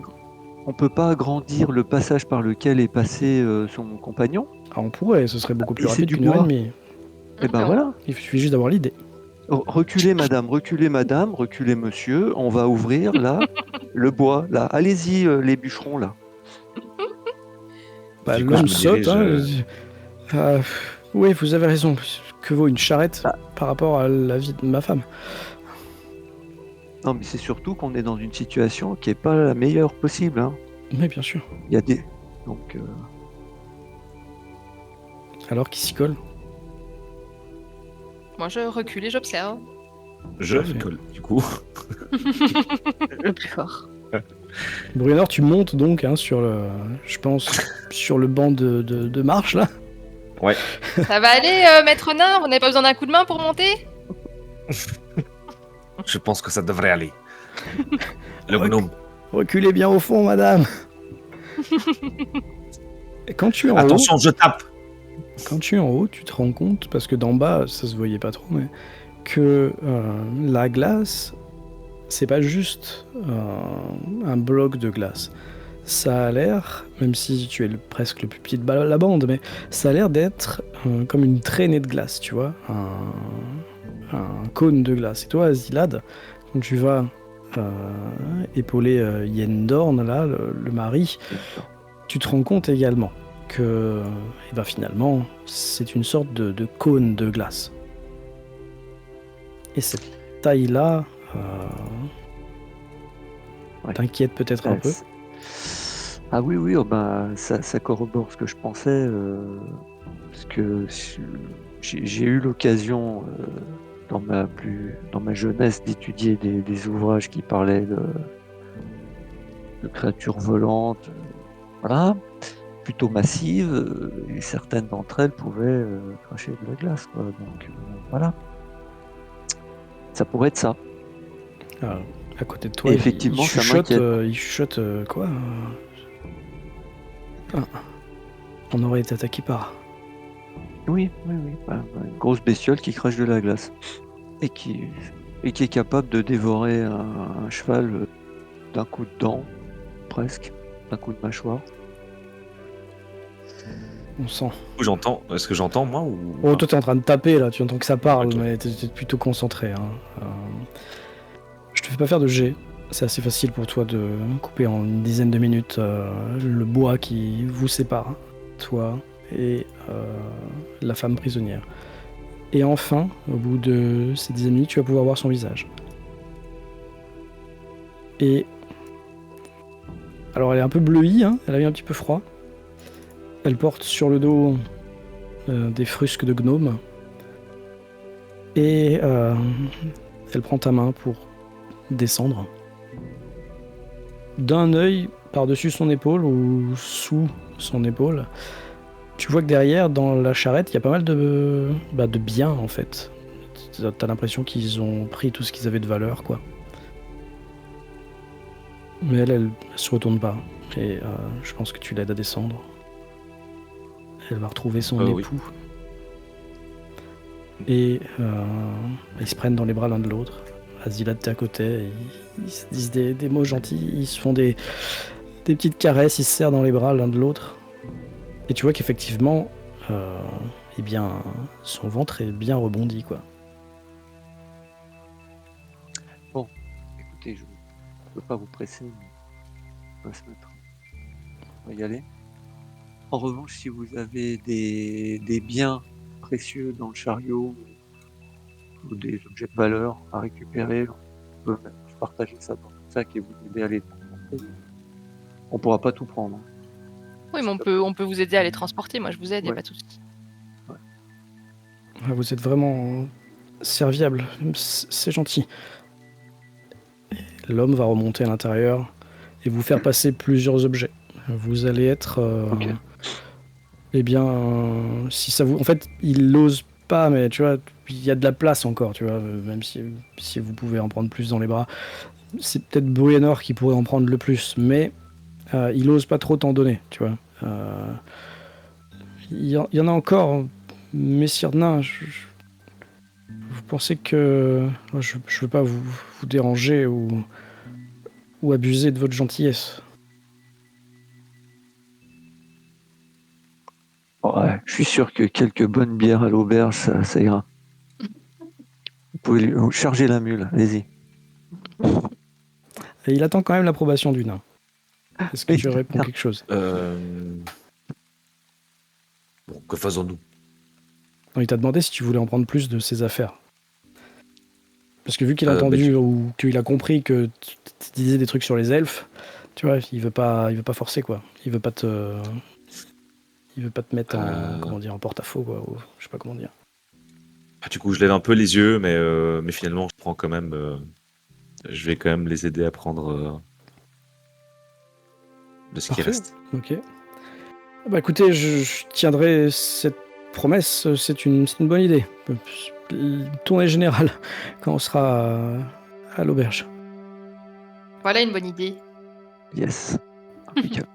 on peut pas agrandir le passage par lequel est passé son compagnon. Ah, on pourrait, ce serait beaucoup plus Et c'est rapide du qu'une heure et bois. demie. Et ben Non. voilà. Il suffit juste d'avoir l'idée. Reculez madame, reculez monsieur, on va ouvrir là le bois. Là, allez-y les bûcherons là. Bah, Du coup, je l'homme me saute. dirige, Oui, vous avez raison. Que vaut une charrette Ah. par rapport à la vie de ma femme? Non, mais c'est surtout qu'on est dans une situation qui est pas la meilleure possible. Hein. Mais bien sûr. Il y a des donc Alors qu'il s'y colle. Moi, je recule et j'observe. je Parfait. rigole, du coup. Le plus fort. Brunner, tu montes donc sur le, je pense, sur le banc de marche là. Ça va aller, maître nain? Vous n'avez pas besoin d'un coup de main pour monter? Je pense que ça devrait aller. Le Ok. gnome. Reculez bien au fond, madame. Et quand tu es en haut, Attention, je tape. tu te rends compte, parce que d'en bas, ça se voyait pas trop, mais que la glace, c'est pas juste un bloc de glace. Ça a l'air, même si tu es presque le plus petit de la bande, mais ça a l'air d'être comme une traînée de glace, tu vois, un cône de glace. Et toi, Azilad, quand tu vas épauler Yendorn, là, le mari, tu te rends compte également que finalement, c'est une sorte de cône de glace. Et cette taille-là Ouais. t'inquiète peut-être un peu. Ah oui, oh ben, ça corrobore ce que je pensais, parce que j'ai eu l'occasion dans ma jeunesse d'étudier des ouvrages qui parlaient de créatures volantes, voilà, plutôt massives, et certaines d'entre elles pouvaient cracher de la glace, quoi. Donc voilà, ça pourrait être ça. Alors, à côté de toi, Et effectivement, ça m'inquiète. il chuchote quoi on aurait été attaqué par. Oui. Une grosse bestiole qui crache de la glace et qui est capable de dévorer un cheval d'un coup de dent, presque, d'un coup de mâchoire. On sent. J'entends. Est-ce que j'entends, moi ou... Oh, toi, t'es en train de taper là, tu entends que ça parle, Ok. mais t'es plutôt concentré. Hein. Je te fais pas faire de jet. C'est assez facile pour toi de couper en une dizaine de minutes le bois qui vous sépare, hein, toi et la femme prisonnière. Et enfin, au bout de ces 10 minutes, tu vas pouvoir voir son visage. Et alors, elle est un peu bleuie, hein, elle a eu un petit peu froid. Elle porte sur le dos des frusques de gnome. Et elle prend ta main pour descendre. D'un œil par-dessus son épaule ou sous son épaule, tu vois que derrière, dans la charrette, il y a pas mal de biens en fait. T'as l'impression qu'ils ont pris tout ce qu'ils avaient de valeur, quoi. Mais elle se retourne pas. Et je pense que tu l'aides à descendre. Elle va retrouver son Oui. époux. Et ils se prennent dans les bras l'un de l'autre. Azilad, t'es à côté. Ils se disent des mots gentils. Ils se font des petites caresses. Ils se serrent dans les bras l'un de l'autre. Et tu vois qu'effectivement, son ventre est bien rebondi, quoi. Écoutez, je ne peux pas vous presser, mais on va se mettre. On va y aller. En revanche, si vous avez des biens précieux dans le chariot ou des objets de valeur à récupérer, on peut partager ça dans le sac et vous aider à les transporter. On pourra pas tout prendre. Oui, mais on peut vous aider à les transporter. Moi, je vous aide, y a Ouais. pas de souci. Ah, vous êtes vraiment serviable. C'est gentil. L'homme va remonter à l'intérieur et vous faire passer plusieurs objets. Vous allez être... Ok. si ça vous... En fait, il n'ose pas, mais tu vois, il y a de la place encore, tu vois, même si vous pouvez en prendre plus dans les bras. C'est peut-être Bruenor qui pourrait en prendre le plus, mais il n'ose pas trop t'en donner, tu vois. Il y en a encore, messire nain. Vous pensez que je veux pas vous déranger ou abuser de votre gentillesse. Ouais, je suis sûr que quelques bonnes bières à l'auberge, ça ira. Vous pouvez charger la mule, allez-y. Et il attend quand même l'approbation du nain. Est-ce que tu réponds quelque chose? Bon, que faisons-nous? Non, il t'a demandé si tu voulais en prendre plus de ses affaires. Parce que vu qu'il a entendu ou qu'il a compris que tu disais des trucs sur les elfes, tu vois, il veut pas forcer quoi. Il veut pas te mettre en porte-à-faux quoi. Ou, je sais pas comment dire. Du coup, je lève un peu les yeux, mais finalement, je prends quand même. Je vais quand même les aider à prendre de ce qui Parfait. reste. Ok. Bah écoutez, je tiendrai cette promesse. C'est une bonne idée. Tournée générale quand on sera à l'auberge. Voilà une bonne idée. Yes. Impeccable.